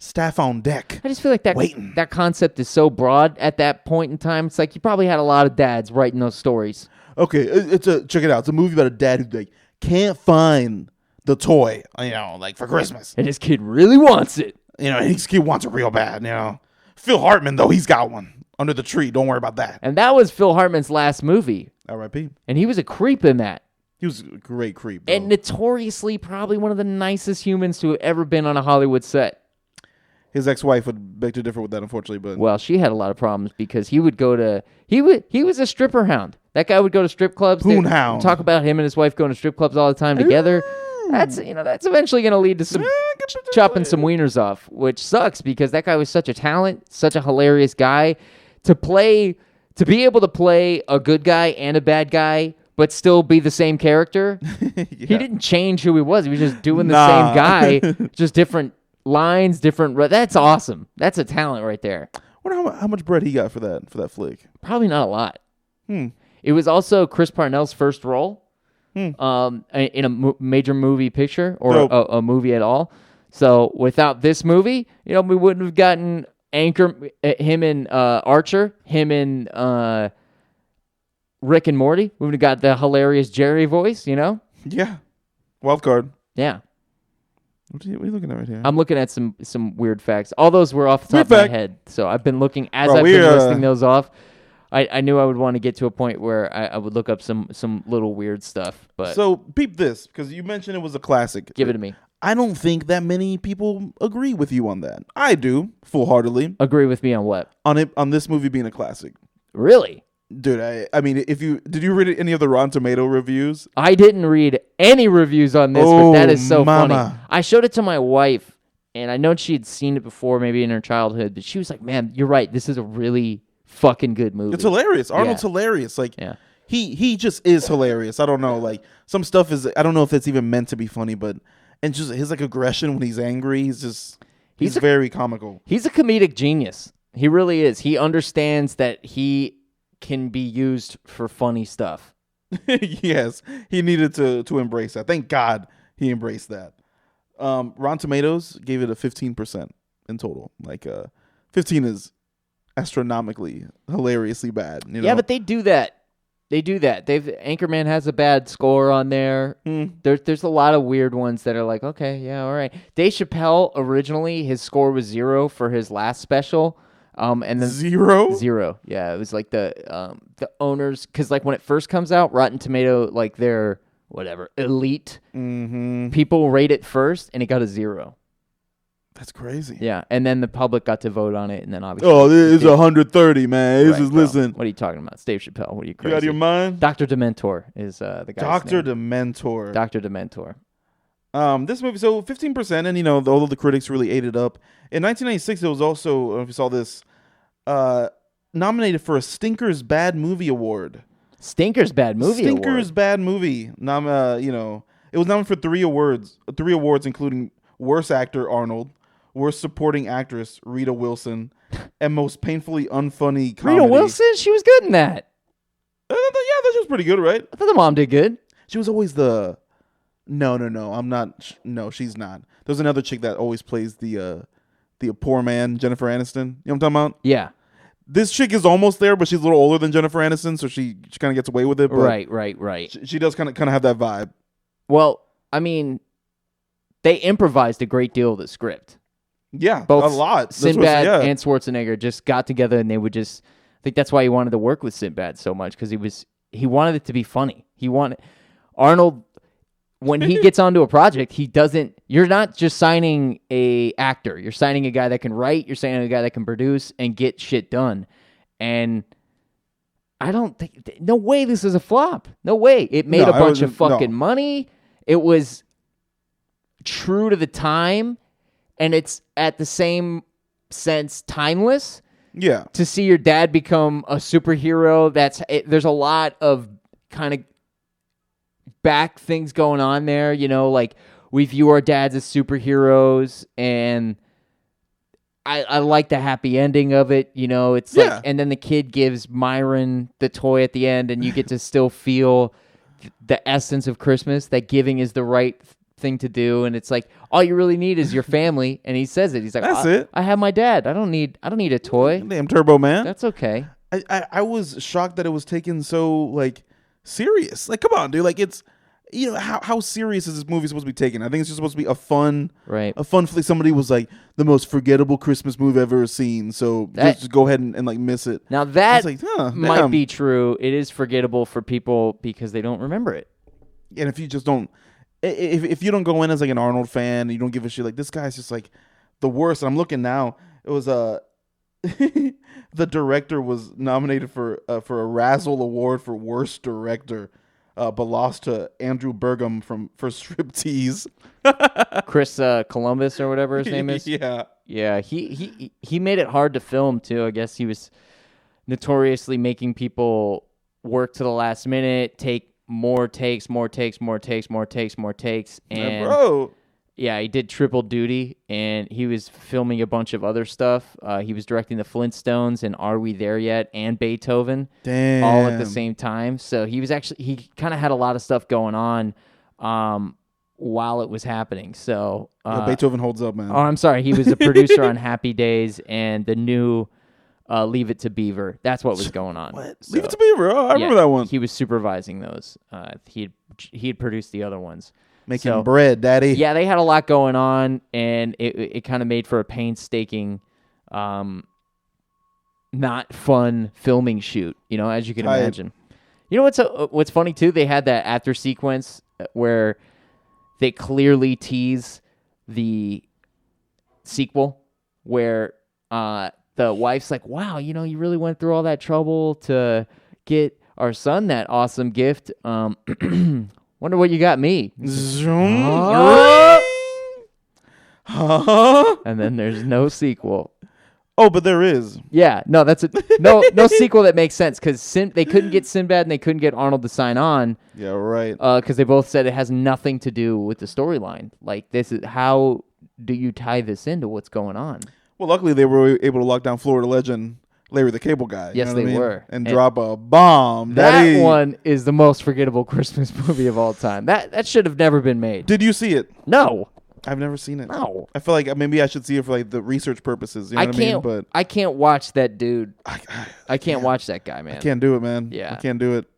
Speaker 9: staff on deck.
Speaker 8: I just feel like that concept is so broad at that point in time. It's like you probably had a lot of dads writing those stories.
Speaker 9: Okay, check it out. It's a movie about a dad who can't find the toy, for Christmas.
Speaker 8: And his kid really wants it.
Speaker 9: And his kid wants it real bad, Phil Hartman, though, he's got one under the tree. Don't worry about that.
Speaker 8: And that was Phil Hartman's last movie.
Speaker 9: R.I.P.
Speaker 8: And he was a creep in that.
Speaker 9: He was a great creep, bro.
Speaker 8: And notoriously probably one of the nicest humans to have ever been on a Hollywood set.
Speaker 9: His ex-wife would beg to differ with that, unfortunately. But
Speaker 8: well, she had a lot of problems because he would go to he was a stripper hound. That guy would go to strip clubs.
Speaker 9: Hoon hound.
Speaker 8: Talk about him and his wife going to strip clubs all the time together. That's eventually going to lead to some chopping some wieners off, which sucks because that guy was such a talent, such a hilarious guy to be able to play a good guy and a bad guy, but still be the same character. Yeah. He didn't change who he was. He was just doing the same guy, just different lines, different. That's awesome. That's a talent right there.
Speaker 9: I wonder how much bread he got for that flick.
Speaker 8: Probably not a lot. It was also Chris Parnell's first role. in a major movie picture or a movie at all. So without this movie, we wouldn't have gotten him and Archer, him and Rick and Morty. We would have got the hilarious Jerry voice,
Speaker 9: Yeah. Wild card.
Speaker 8: Yeah.
Speaker 9: What are you looking at right here?
Speaker 8: I'm looking at some weird facts. All those were off the top of my head. So I've been looking as I've been listing those off. I knew I would want to get to a point where I would look up some little weird stuff. But
Speaker 9: so peep this, because you mentioned it was a classic.
Speaker 8: Give it to me.
Speaker 9: I don't think that many people agree with you on that. I do, full-heartedly.
Speaker 8: Agree with me on what?
Speaker 9: On this movie being a classic.
Speaker 8: Really?
Speaker 9: Dude, I mean, did you read any of the Rotten Tomato reviews?
Speaker 8: I didn't read any reviews on this, but that is so funny. I showed it to my wife, and I know she had seen it before, maybe in her childhood, but she was like, "Man, you're right. This is a really fucking good movie.
Speaker 9: It's hilarious. Arnold's hilarious. Like, he just is hilarious. I don't know. Like, some stuff is, I don't know if it's even meant to be funny, but and just his like aggression when he's angry, he's very comical. He's
Speaker 8: a comedic genius. He really is. He understands that he can be used for funny stuff.
Speaker 9: Yes, he needed to embrace that. Thank God he embraced that. Rotten Tomatoes gave it a 15% in total. Like 15 is astronomically, hilariously bad.
Speaker 8: Yeah, but they do that. Anchorman has a bad score on there. There's a lot of weird ones that are like, okay, yeah, all right. Dave Chappelle originally his score was 0 for his last special. And then
Speaker 9: 0?
Speaker 8: Yeah, it was like the owners, because like when it first comes out, Rotten Tomato, like their whatever elite people rate it first, and it got a 0.
Speaker 9: That's crazy.
Speaker 8: Yeah, and then the public got to vote on it, and then obviously
Speaker 9: it's 130, man. This is listen.
Speaker 8: What are you talking about? It's Dave Chappelle. What are you crazy?
Speaker 9: You out of your mind?
Speaker 8: Dr. Dementor is the guy.
Speaker 9: Dr. Dementor.
Speaker 8: Dr. Dementor.
Speaker 9: This movie, so 15%, and although the critics really ate it up. In 1996, it was also, I don't know if you saw this, nominated for a Stinker's Bad Movie Award.
Speaker 8: Stinker's Bad Movie Award?
Speaker 9: Stinker's Bad Movie. It was nominated for 3 awards, including Worst Actor, Arnold, Worst Supporting Actress, Rita Wilson, and Most Painfully Unfunny Comedy.
Speaker 8: Rita Wilson? She was good in that.
Speaker 9: Yeah, that was pretty good, right?
Speaker 8: I thought the mom did good.
Speaker 9: She was always the... No, I'm not... No, she's not. There's another chick that always plays the poor man, Jennifer Aniston. You know what I'm talking about?
Speaker 8: Yeah.
Speaker 9: This chick is almost there, but she's a little older than Jennifer Aniston, so she kind of gets away with it. But
Speaker 8: right.
Speaker 9: She does kind of have that vibe.
Speaker 8: Well, I mean, they improvised a great deal of the script.
Speaker 9: Yeah,
Speaker 8: both
Speaker 9: a lot.
Speaker 8: Sinbad and Schwarzenegger just got together, and they would just... I think that's why he wanted to work with Sinbad so much, because he wanted it to be funny. Arnold... When he gets onto a project, you're not just signing a actor. You're signing a guy that can write. You're signing a guy that can produce and get shit done. And I don't think, no way this is a flop. No way. It made a bunch of fucking money. It was true to the time. And it's at the same sense timeless.
Speaker 9: Yeah.
Speaker 8: To see your dad become a superhero, there's a lot of kind of back things going on there, like we view our dads as superheroes, and I like the happy ending of it, it's like, and then the kid gives Myron the toy at the end, and you get to still feel the essence of Christmas, that giving is the right thing to do, and it's like all you really need is your family, and he says it. He's like,
Speaker 9: that's it.
Speaker 8: I have my dad. I don't need a toy.
Speaker 9: Damn Turbo Man.
Speaker 8: That's okay.
Speaker 9: I was shocked that it was taken so like serious. Like, come on, dude. Like, it's how serious is this movie supposed to be taken? I think it's just supposed to be a fun flick. Somebody was like, the most forgettable Christmas movie I've ever seen. So just go ahead and like miss it.
Speaker 8: Now that might be true. It is forgettable for people because they don't remember it.
Speaker 9: And if you just don't, if you don't go in as like an Arnold fan, and you don't give a shit, like this guy's just like the worst. And I'm looking now. It was the director was nominated for a Razzle Award for Worst Director, but lost to Andrew Bergam for Striptease.
Speaker 8: Chris Columbus or whatever his name is.
Speaker 9: Yeah.
Speaker 8: He made it hard to film too. I guess he was notoriously making people work to the last minute, take more takes, and he did triple duty, and he was filming a bunch of other stuff. He was directing the Flintstones and Are We There Yet and Beethoven, all at the same time. So he kind of had a lot of stuff going on while it was happening. So
Speaker 9: Beethoven holds up, man.
Speaker 8: Oh, I'm sorry. He was a producer on Happy Days and the new Leave It to Beaver. That's what was going on.
Speaker 9: What? So, Leave It to Beaver. Oh, I remember that one.
Speaker 8: He was supervising those. He had produced the other ones.
Speaker 9: Making bread, daddy.
Speaker 8: Yeah, they had a lot going on, and it kind of made for a painstaking, not fun filming shoot, as you can imagine. You know what's funny, too? They had that after sequence where they clearly tease the sequel, where the wife's like, wow, you really went through all that trouble to get our son that awesome gift. Wonder what you got me. And then there's no sequel.
Speaker 9: Oh, but there is.
Speaker 8: Yeah, no, that's no sequel that makes sense because they couldn't get Sinbad and they couldn't get Arnold to sign on.
Speaker 9: Yeah, right.
Speaker 8: Because they both said it has nothing to do with the storyline. Like, this is how do you tie this into what's going on?
Speaker 9: Well, luckily they were able to lock down Florida legend Larry the Cable Guy.
Speaker 8: Yes, they were.
Speaker 9: And drop a bomb.
Speaker 8: That one is the most forgettable Christmas movie of all time. That should have never been made.
Speaker 9: Did you see it?
Speaker 8: No.
Speaker 9: I've never seen it.
Speaker 8: No.
Speaker 9: I feel like maybe I should see it for the research purposes. You know what I mean? But
Speaker 8: I can't watch that dude. I can't watch that guy, man.
Speaker 9: I can't do it, man.
Speaker 8: Yeah.
Speaker 9: I can't do it.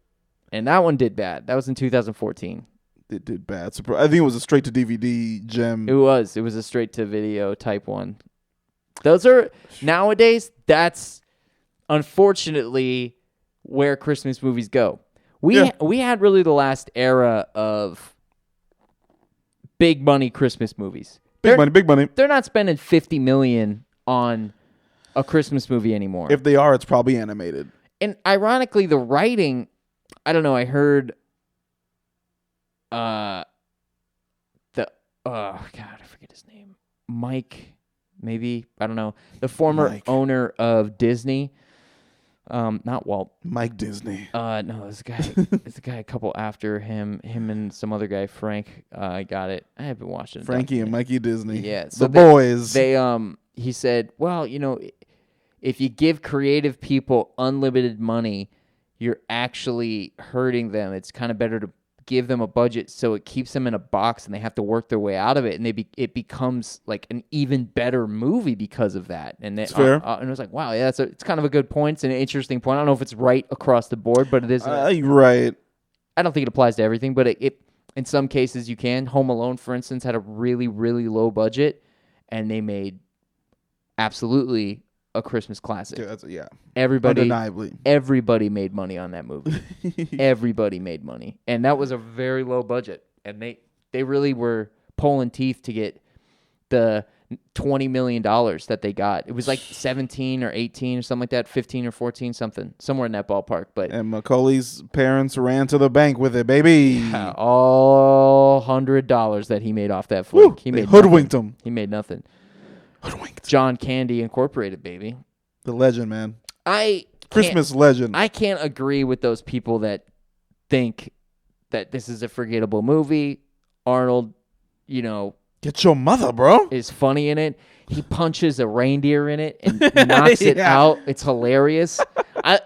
Speaker 8: And that one did bad. That was in 2014.
Speaker 9: It did bad. I think it was a straight to DVD gem.
Speaker 8: It was. It was a straight to video type one. Those are nowadays. That's unfortunately where Christmas movies go. We had really the last era of big money Christmas movies.
Speaker 9: Big money.
Speaker 8: They're not spending $50 million on a Christmas movie anymore.
Speaker 9: If they are, it's probably animated.
Speaker 8: And ironically, the writing, I don't know. I heard God, I forget his name. Mike, maybe, I don't know. The former owner of Disney. Not Walt.
Speaker 9: Mike Disney.
Speaker 8: No, this guy. It's the guy a couple after him. Him and some other guy, Frank. I got it. I have been watching.
Speaker 9: Frankie and Mikey Disney.
Speaker 8: Yeah, so
Speaker 9: the boys.
Speaker 8: He said, well, if you give creative people unlimited money, you're actually hurting them. It's kind of better to give them a budget so it keeps them in a box and they have to work their way out of it, and it becomes like an even better movie because of that. And
Speaker 9: that's fair.
Speaker 8: And I was like, wow, yeah, it's kind of a good point. It's an interesting point. I don't know if it's right across the board, but it is.
Speaker 9: Right.
Speaker 8: I don't think it applies to everything, but it in some cases you can. Home Alone, for instance, had a really, really low budget, and they made absolutely a Christmas classic.
Speaker 9: Yeah.
Speaker 8: Undeniably. Everybody made money on that movie. Everybody made money. And that was a very low budget. And they really were pulling teeth to get the $20 million that they got. It was like 17 or 18 or something like that, 15 or 14, somewhere in that ballpark.
Speaker 9: And Macaulay's parents ran to the bank with it, baby.
Speaker 8: Yeah, all $100 that he made off that flick. He made
Speaker 9: hoodwinked him.
Speaker 8: He made nothing. John Candy Incorporated, baby.
Speaker 9: The legend, man.
Speaker 8: Christmas
Speaker 9: legend.
Speaker 8: I can't agree with those people that think that this is a forgettable movie. Arnold,
Speaker 9: get your mother, bro.
Speaker 8: Is funny in it. He punches a reindeer in it and knocks it out. It's hilarious.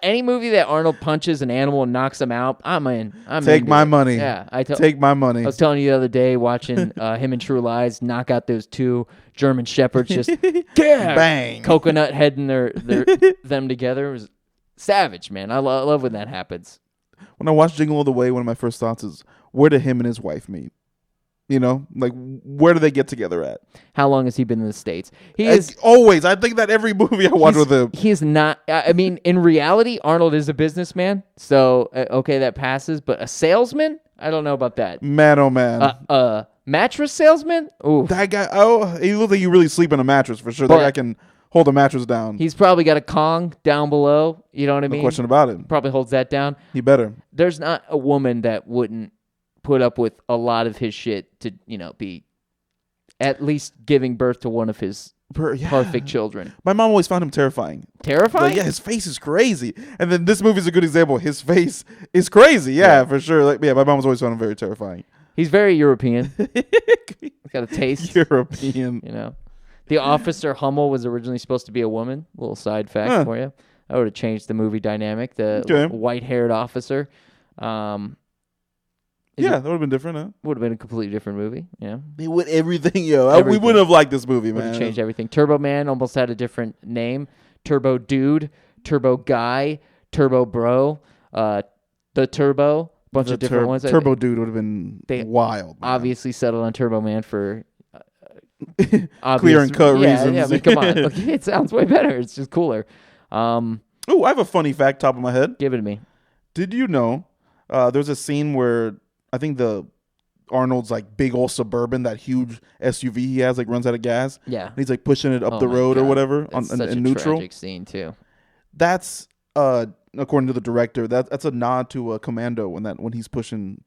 Speaker 8: Any movie that Arnold punches an animal and knocks him out, I'm in.
Speaker 9: Take my money.
Speaker 8: Yeah,
Speaker 9: take my money.
Speaker 8: I was telling you the other day watching him in True Lies knock out those two German shepherds, just
Speaker 9: bang,
Speaker 8: coconut heading them together. It was savage, man. I love when that happens.
Speaker 9: When I watched Jingle All the Way, one of my first thoughts is, where did him and his wife meet? Where do they get together at?
Speaker 8: How long has he been in the States?
Speaker 9: Always. I think that every movie I watch with him.
Speaker 8: He's not. I mean, in reality, Arnold is a businessman. So, okay, that passes. But a salesman? I don't know about that.
Speaker 9: Man, oh, man.
Speaker 8: Mattress salesman? Ooh.
Speaker 9: That guy, he looks like you really sleep in a mattress for sure. That guy can hold a mattress down.
Speaker 8: He's probably got a Kong down below. You know what I mean?
Speaker 9: No question about it.
Speaker 8: Probably holds that down.
Speaker 9: He better.
Speaker 8: There's not a woman that wouldn't put up with a lot of his shit to, be at least giving birth to one of his perfect children.
Speaker 9: My mom always found him terrifying.
Speaker 8: Terrifying?
Speaker 9: Yeah, his face is crazy. And then this movie's a good example. His face is crazy. Yeah, for sure. My mom's always found him very terrifying.
Speaker 8: He's very European. It's got a taste.
Speaker 9: European.
Speaker 8: You know, the officer Hummel was originally supposed to be a woman. Little side fact for you. That would have changed the movie dynamic. The white-haired officer.
Speaker 9: That would have been different, huh?
Speaker 8: Would have been a completely different movie. Yeah,
Speaker 9: they would everything, yo. We
Speaker 8: Everything.
Speaker 9: wouldn't have liked this movie,
Speaker 8: would
Speaker 9: man.
Speaker 8: have changed everything. Turbo Man almost had a different name. Turbo Dude, Turbo Guy, Turbo Bro, the Turbo, bunch of different ones.
Speaker 9: Turbo Dude would have been wild. Man.
Speaker 8: Obviously settled on Turbo Man for
Speaker 9: clear and cut reasons.
Speaker 8: Yeah, I mean, come on. Look, it sounds way better. It's just cooler.
Speaker 9: Oh, I have a funny fact top of my head.
Speaker 8: Give it to me.
Speaker 9: Did you know there's a scene where I think Arnold's like big old Suburban, that huge SUV he has, like runs out of gas.
Speaker 8: Yeah.
Speaker 9: And he's like pushing it up the road or whatever in neutral.
Speaker 8: Tragic scene too.
Speaker 9: That's according to the director, that's a nod to Commando when he's pushing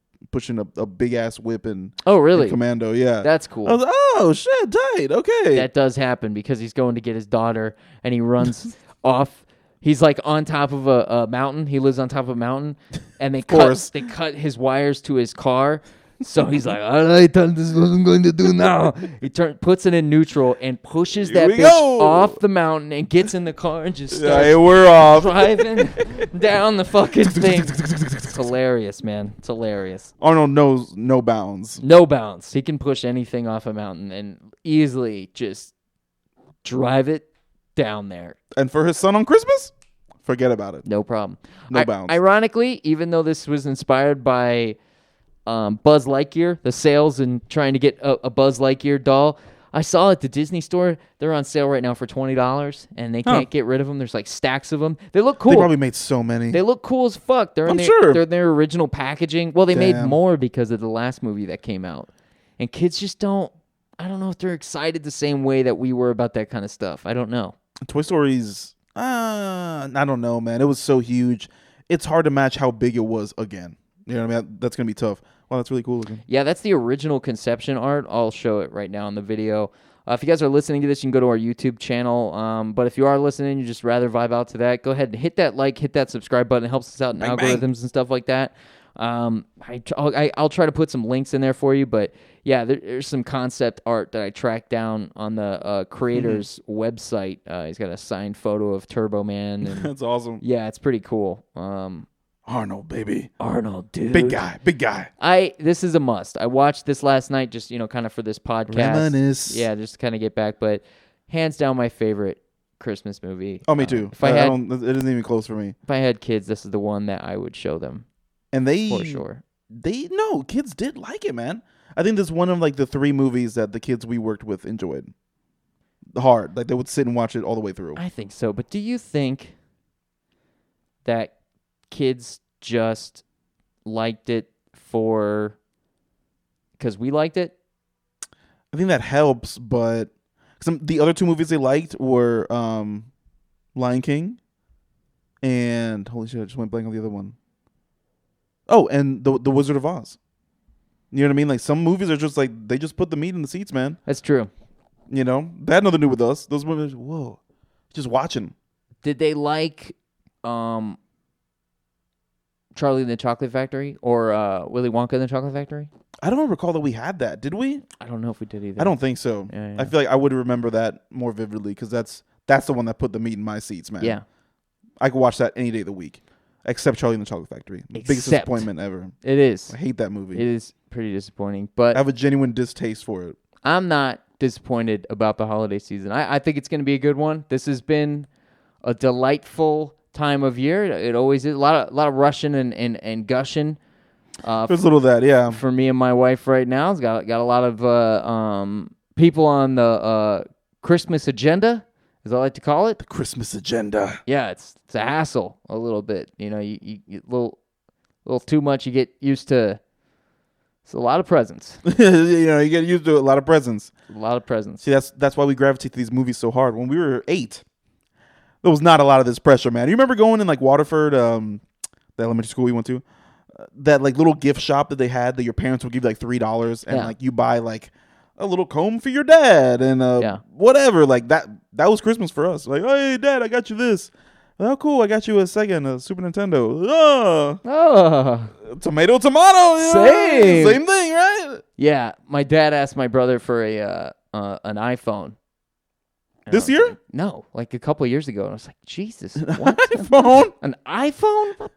Speaker 9: a big ass whip in
Speaker 8: really?
Speaker 9: in Commando. Yeah.
Speaker 8: That's cool.
Speaker 9: I was like, oh shit, tight. Okay.
Speaker 8: That does happen because he's going to get his daughter and he runs off. He's like on top of a mountain. He lives on top of a mountain, and they cut his wires to his car. So he's like, all right, this is what I'm going to do now. He puts it in neutral and pushes that bitch off the mountain and gets in the car and just starts
Speaker 9: we're off.
Speaker 8: driving down the fucking thing. It's hilarious, man. It's hilarious.
Speaker 9: Arnold knows no bounds.
Speaker 8: No bounds. He can push anything off a mountain and easily just drive it down there.
Speaker 9: And for his son on Christmas, forget about it.
Speaker 8: No problem.
Speaker 9: No bounds.
Speaker 8: Ironically, even though this was inspired by Buzz Lightyear, the sales and trying to get a Buzz Lightyear doll, I saw at the Disney store, they're on sale right now for $20, and they can't get rid of them. There's like stacks of them. They look cool.
Speaker 9: They probably made so many.
Speaker 8: They look cool as fuck. They're in their original packaging. Well, they made more because of the last movie that came out. And kids just don't, I don't know if they're excited the same way that we were about that kind of stuff. I don't know.
Speaker 9: Toy Story's, I don't know, man. It was so huge. It's hard to match how big it was again. You know what I mean? That's going to be tough. Wow, that's really cool looking.
Speaker 8: Yeah, that's the original conception art. I'll show it right now in the video. If you guys are listening to this, you can go to our YouTube channel. But if you are listening, you just rather vibe out to that, go ahead and hit that like, hit that subscribe button. It helps us out in algorithms and stuff like that. I'll try to put some links in there for you, but yeah, there's some concept art that I tracked down on the creator's website. He's got a signed photo of Turbo Man. And
Speaker 9: that's awesome.
Speaker 8: Yeah, it's pretty cool.
Speaker 9: Arnold, baby.
Speaker 8: Arnold, dude.
Speaker 9: Big guy.
Speaker 8: This is a must. I watched this last night just, kind of for this podcast.
Speaker 9: Reminisce.
Speaker 8: Yeah, just to kind of get back, but hands down my favorite Christmas movie.
Speaker 9: Oh, me too. It isn't even close for me.
Speaker 8: If I had kids, this is the one that I would show them.
Speaker 9: And
Speaker 8: for sure.
Speaker 9: Kids did like it, man. I think this is one of like the 3 movies that the kids we worked with enjoyed. Hard. Like they would sit and watch it all the way through.
Speaker 8: I think so. But do you think that kids just liked it because we liked it?
Speaker 9: I think that helps, but the other 2 movies they liked were Lion King and holy shit, I just went blank on the other one. Oh, and the Wizard of Oz. You know what I mean? Like some movies are just like they just put the meat in the seats, man.
Speaker 8: That's true.
Speaker 9: You know, that had nothing to do with us. Those movies, whoa, just watching.
Speaker 8: Did they like Charlie and the Chocolate Factory or Willy Wonka and the Chocolate Factory?
Speaker 9: I don't recall that we had that. Did we?
Speaker 8: I don't know if we did either.
Speaker 9: I don't think so.
Speaker 8: Yeah.
Speaker 9: I feel like I would remember that more vividly because that's the one that put the meat in my seats, man.
Speaker 8: Yeah.
Speaker 9: I could watch that any day of the week, except Charlie and the Chocolate Factory. Biggest disappointment ever.
Speaker 8: It is.
Speaker 9: I hate that movie.
Speaker 8: It is pretty disappointing, but
Speaker 9: I have a genuine distaste for it.
Speaker 8: I'm not disappointed about the holiday season. I think it's going to be a good one. This has been a delightful time of year. It always is. A lot of rushing and gushing.
Speaker 9: There's a little of that, yeah.
Speaker 8: For me and my wife right now, it's got a lot of people on the Christmas agenda, as I like to call it.
Speaker 9: The Christmas agenda.
Speaker 8: Yeah, it's a hassle a little bit. You little too much. You get used to. It's a lot of presents.
Speaker 9: You get used to a lot of presents.
Speaker 8: A lot of presents.
Speaker 9: See, that's why we gravitate to these movies so hard. When we were 8, there was not a lot of this pressure, man. You remember going in like Waterford, the elementary school we went to, that like little gift shop that they had that your parents would give you like $3 and like you buy like a little comb for your dad and whatever. Like that was Christmas for us. Like, hey, Dad, I got you this. Oh, cool. I got you a Sega, a Super Nintendo. Tomato.
Speaker 8: Same.
Speaker 9: Same thing, right?
Speaker 8: Yeah, my dad asked my brother for an iPhone. And
Speaker 9: This year?
Speaker 8: No, like a couple of years ago. And I was like, Jesus, what?
Speaker 9: iPhone?
Speaker 8: An iPhone?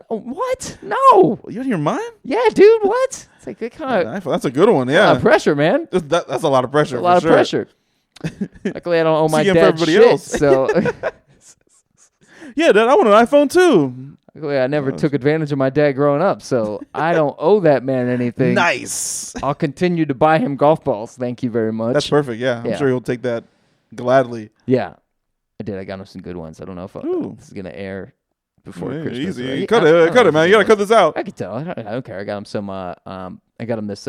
Speaker 8: What? No.
Speaker 9: You out of your mind?
Speaker 8: Yeah, dude, what? It's like, kind of
Speaker 9: iPhone. That's a good one.
Speaker 8: a
Speaker 9: Yeah.
Speaker 8: lot of pressure, man.
Speaker 9: That's a lot of pressure.
Speaker 8: A lot of
Speaker 9: for sure.
Speaker 8: pressure. Luckily, I don't owe my
Speaker 9: See him for
Speaker 8: dad
Speaker 9: everybody
Speaker 8: shit,
Speaker 9: else.
Speaker 8: so
Speaker 9: Yeah, Dad, I want an iPhone too.
Speaker 8: luckily I never took advantage of my dad growing up, so I don't owe that man anything.
Speaker 9: Nice.
Speaker 8: I'll continue to buy him golf balls. Thank you very much.
Speaker 9: That's perfect. Yeah, I'm
Speaker 8: Yeah.
Speaker 9: sure he'll take that gladly.
Speaker 8: Yeah, I did. I got him some good ones. I don't know if
Speaker 9: Ooh.
Speaker 8: this is gonna air before
Speaker 9: Yeah,
Speaker 8: Christmas.
Speaker 9: easy.
Speaker 8: right?
Speaker 9: You cut
Speaker 8: I
Speaker 9: it,
Speaker 8: don't
Speaker 9: cut
Speaker 8: know
Speaker 9: it, man.
Speaker 8: if
Speaker 9: You gotta cut this out.
Speaker 8: I can tell. I don't care. I got him some. I got him this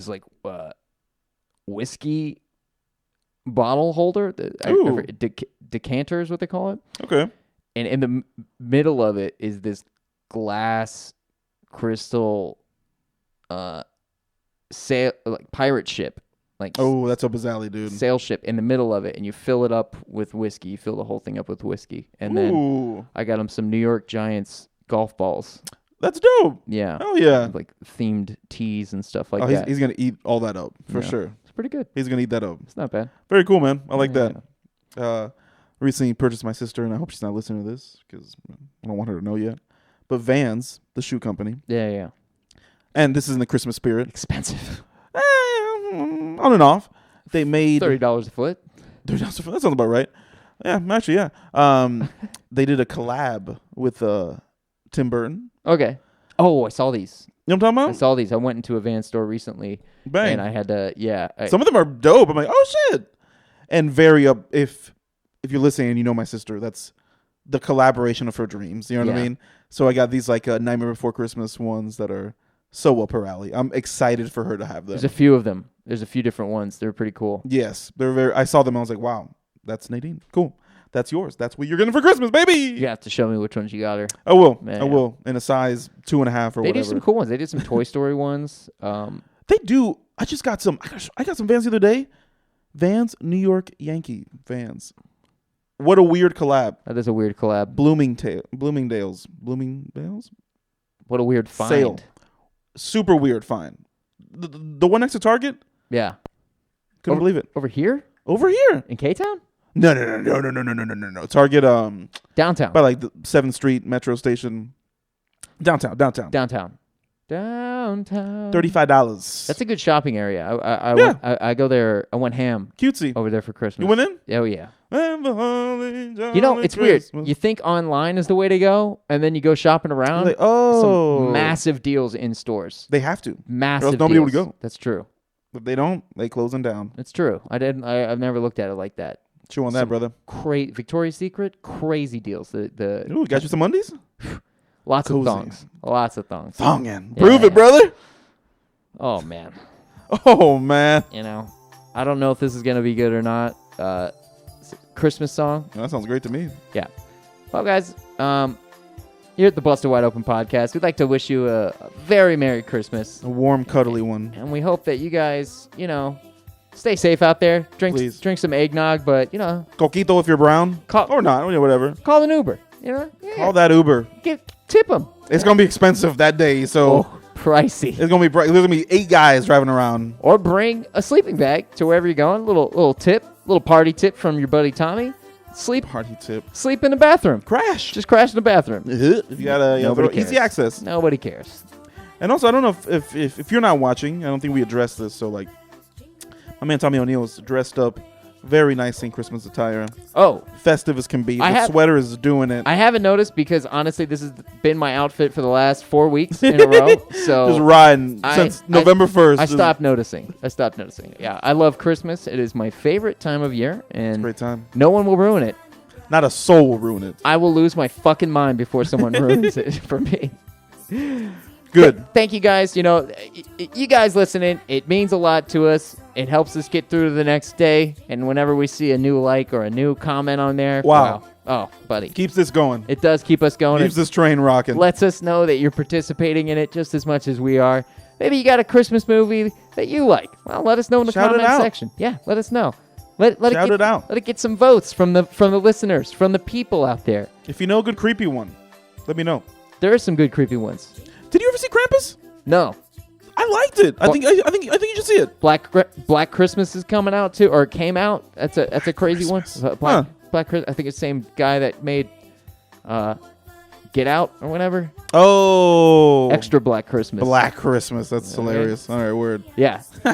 Speaker 8: like whiskey bottle holder.
Speaker 9: Ooh.
Speaker 8: Decanter is what they call it.
Speaker 9: Okay.
Speaker 8: And in the middle of it is this glass crystal sail, like pirate ship, like
Speaker 9: Oh, that's up his alley, dude.
Speaker 8: sail ship in the middle of it, and you fill it up with whiskey. You fill the whole thing up with whiskey, and then
Speaker 9: Ooh,
Speaker 8: I got him some New York Giants golf balls.
Speaker 9: that's dope.
Speaker 8: Yeah,
Speaker 9: Oh yeah.
Speaker 8: like themed tees and stuff like
Speaker 9: Oh,
Speaker 8: that.
Speaker 9: he's gonna eat all that up for
Speaker 8: Yeah.
Speaker 9: sure.
Speaker 8: It's pretty good.
Speaker 9: He's gonna eat that up.
Speaker 8: It's not bad.
Speaker 9: Very cool, man. I like
Speaker 8: Yeah.
Speaker 9: that. Recently purchased my sister, and I hope she's not listening to this because I don't want her to know yet. But Vans, the shoe company,
Speaker 8: Yeah.
Speaker 9: and this is in the Christmas spirit.
Speaker 8: Expensive.
Speaker 9: On and off. They made
Speaker 8: $30 a foot.
Speaker 9: That sounds about right. Yeah, actually, yeah. They did a collab with Tim Burton.
Speaker 8: Okay. Oh, I saw these.
Speaker 9: You know what I'm
Speaker 8: I
Speaker 9: talking about?
Speaker 8: saw these. I went into a van store recently,
Speaker 9: Bang.
Speaker 8: and I had to. Yeah.
Speaker 9: Some of them are dope. I'm like, oh shit. And very up. If you're listening and you know my sister, that's the collaboration of her dreams. You know what I
Speaker 8: Yeah.
Speaker 9: mean? So I got these like Nightmare Before Christmas ones that are so up her alley. I'm excited for her to have them.
Speaker 8: There's a few of them. There's a few different ones. They're pretty cool.
Speaker 9: Yes, they're very. I saw them. I was like, wow, that's Nadine. Cool. That's yours. That's what you're getting for Christmas, baby.
Speaker 8: You have to show me which ones you got her.
Speaker 9: I will.
Speaker 8: Man.
Speaker 9: I will. In a size 2.5 or
Speaker 8: They
Speaker 9: whatever.
Speaker 8: do some cool ones. They did some Toy Story ones.
Speaker 9: They do. I just got some. I got some Vans the other day. Vans New York Yankee Vans. What a weird collab.
Speaker 8: That is a weird collab.
Speaker 9: Bloomingdale's.
Speaker 8: What a weird find.
Speaker 9: Sale. Super weird find. The one next to Target.
Speaker 8: Yeah.
Speaker 9: Couldn't believe it.
Speaker 8: Over here
Speaker 9: Over here.
Speaker 8: in K-Town?
Speaker 9: No. Target.
Speaker 8: Downtown.
Speaker 9: By like the 7th Street Metro Station. Downtown.
Speaker 8: Downtown.
Speaker 9: $35.
Speaker 8: That's a good shopping area.
Speaker 9: Yeah.
Speaker 8: I go there. I went ham
Speaker 9: Cutesy.
Speaker 8: over there for Christmas.
Speaker 9: You went in?
Speaker 8: Oh yeah.
Speaker 9: You
Speaker 8: You know, it's weird. You think online is the way to go, and then you go shopping around.
Speaker 9: Like, oh,
Speaker 8: Some massive deals in stores.
Speaker 9: they have to.
Speaker 8: Massive.
Speaker 9: Or else nobody would
Speaker 8: deals.
Speaker 9: go.
Speaker 8: That's true.
Speaker 9: If they don't, they close them down.
Speaker 8: It's true. I've never looked at it like that.
Speaker 9: Chew on that, brother.
Speaker 8: Victoria's Secret, crazy deals. The
Speaker 9: Ooh, got you some undies?
Speaker 8: lots
Speaker 9: cozy.
Speaker 8: of thongs. Lots of thongs.
Speaker 9: Thongin.
Speaker 8: Yeah.
Speaker 9: Prove it, brother.
Speaker 8: Oh man.
Speaker 9: Oh, man.
Speaker 8: You know, I don't know if this is gonna be good or not. Christmas song.
Speaker 9: That sounds great to me.
Speaker 8: Yeah. Well, guys, here at the Busted Wide Open podcast, we'd like to wish you a very Merry Christmas,
Speaker 9: A warm, cuddly one.
Speaker 8: and we hope that you guys, stay safe out there.
Speaker 9: Please.
Speaker 8: Drink some eggnog, but
Speaker 9: Coquito if you're brown.
Speaker 8: Call-
Speaker 9: or not. Whatever.
Speaker 8: call an Uber. Yeah.
Speaker 9: Call that Uber.
Speaker 8: Tip them.
Speaker 9: It's going to be expensive that day, so
Speaker 8: Oh, pricey.
Speaker 9: it's going to be bright. There's going to be 8 guys driving around.
Speaker 8: Or bring a sleeping bag to wherever you're going. Little tip, little party tip from your buddy Tommy. Sleep
Speaker 9: Party tip.
Speaker 8: in the bathroom.
Speaker 9: Crash.
Speaker 8: Just crash in the bathroom.
Speaker 9: If you got
Speaker 8: Nobody cares.
Speaker 9: easy access.
Speaker 8: Nobody cares.
Speaker 9: And also, I don't know if you're not watching, I don't think we addressed this. So, like, my man Tommy O'Neill is dressed up very nicely in Christmas attire.
Speaker 8: Oh,
Speaker 9: Festive as can be.
Speaker 8: I
Speaker 9: The
Speaker 8: have-
Speaker 9: sweater is doing it.
Speaker 8: I haven't noticed because honestly, this has been my outfit for the last 4 weeks in a row. So
Speaker 9: Just riding since November 1st.
Speaker 8: I stopped noticing. Yeah, I love Christmas. It is my favorite time of year, and
Speaker 9: Great time.
Speaker 8: no one will ruin it.
Speaker 9: Not a soul will ruin it.
Speaker 8: I will lose my fucking mind before someone ruins it for me.
Speaker 9: Good.
Speaker 8: Thank you guys. You guys listening, it means a lot to us. It helps us get through to the next day. And whenever we see a new like or a new comment on there,
Speaker 9: Wow.
Speaker 8: Oh, buddy.
Speaker 9: Keeps this going.
Speaker 8: It does keep us going.
Speaker 9: Keeps this train rocking.
Speaker 8: Lets us know that you're participating in it just as much as we are. Maybe you got a Christmas movie that you like. Well, let us know in the
Speaker 9: Shout it
Speaker 8: comment
Speaker 9: out.
Speaker 8: section. Yeah, let us know. Let
Speaker 9: Shout it out.
Speaker 8: Let it get some votes from the listeners, from the people out there.
Speaker 9: If you know a good creepy one, let me know.
Speaker 8: There are some good creepy ones.
Speaker 9: Did you ever see Krampus?
Speaker 8: No.
Speaker 9: I I liked it. I think you should see it.
Speaker 8: Black Christmas is coming out too, or it came out. That's a crazy
Speaker 9: Christmas.
Speaker 8: one. Black Christmas. I think it's the same guy that made Get Out or whatever.
Speaker 9: Oh,
Speaker 8: Extra Black Christmas.
Speaker 9: Black Christmas. That's hilarious. All right, word.
Speaker 8: Yeah. All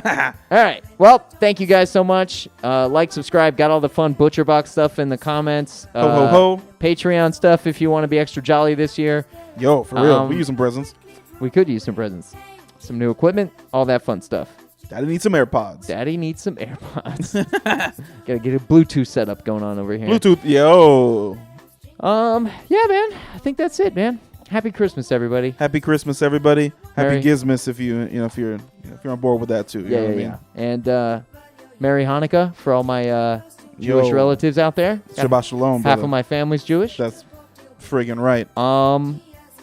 Speaker 8: right. Well, thank you guys so much. Like, subscribe. Got all the fun Butcher Box stuff in the comments.
Speaker 9: Ho ho ho.
Speaker 8: Patreon stuff if you want to be extra jolly this year.
Speaker 9: Yo, for real. We use some presents.
Speaker 8: We could use some presents. Some new equipment. All that fun stuff.
Speaker 9: Daddy needs some AirPods.
Speaker 8: Daddy needs some AirPods. Gotta get a Bluetooth setup going on over here.
Speaker 9: Bluetooth. Yo.
Speaker 8: Yeah, man. I think that's it, man. Happy Christmas, everybody.
Speaker 9: Happy Christmas, everybody. Happy
Speaker 8: Merry-
Speaker 9: Gizmas if if you're on board with that too. You know what I mean?
Speaker 8: And Merry Hanukkah for all my Jewish relatives out there.
Speaker 9: Shabbat shalom.
Speaker 8: Half
Speaker 9: brother.
Speaker 8: of my family's Jewish.
Speaker 9: That's friggin' right.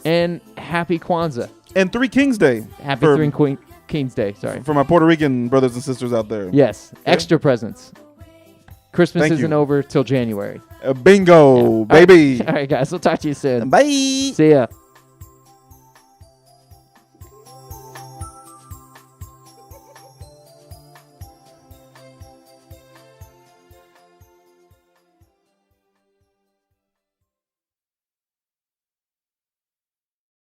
Speaker 8: And Happy Kwanzaa.
Speaker 9: And Three Kings Day.
Speaker 8: Happy
Speaker 9: for,
Speaker 8: Three Kings Day. Sorry.
Speaker 9: For my Puerto Rican brothers and sisters out there.
Speaker 8: Yes. Extra presents. Christmas
Speaker 9: Thank
Speaker 8: isn't
Speaker 9: you.
Speaker 8: over till January.
Speaker 9: Bingo,
Speaker 8: Yeah.
Speaker 9: baby.
Speaker 8: All right, guys. We'll talk to you soon.
Speaker 9: Bye.
Speaker 8: See ya.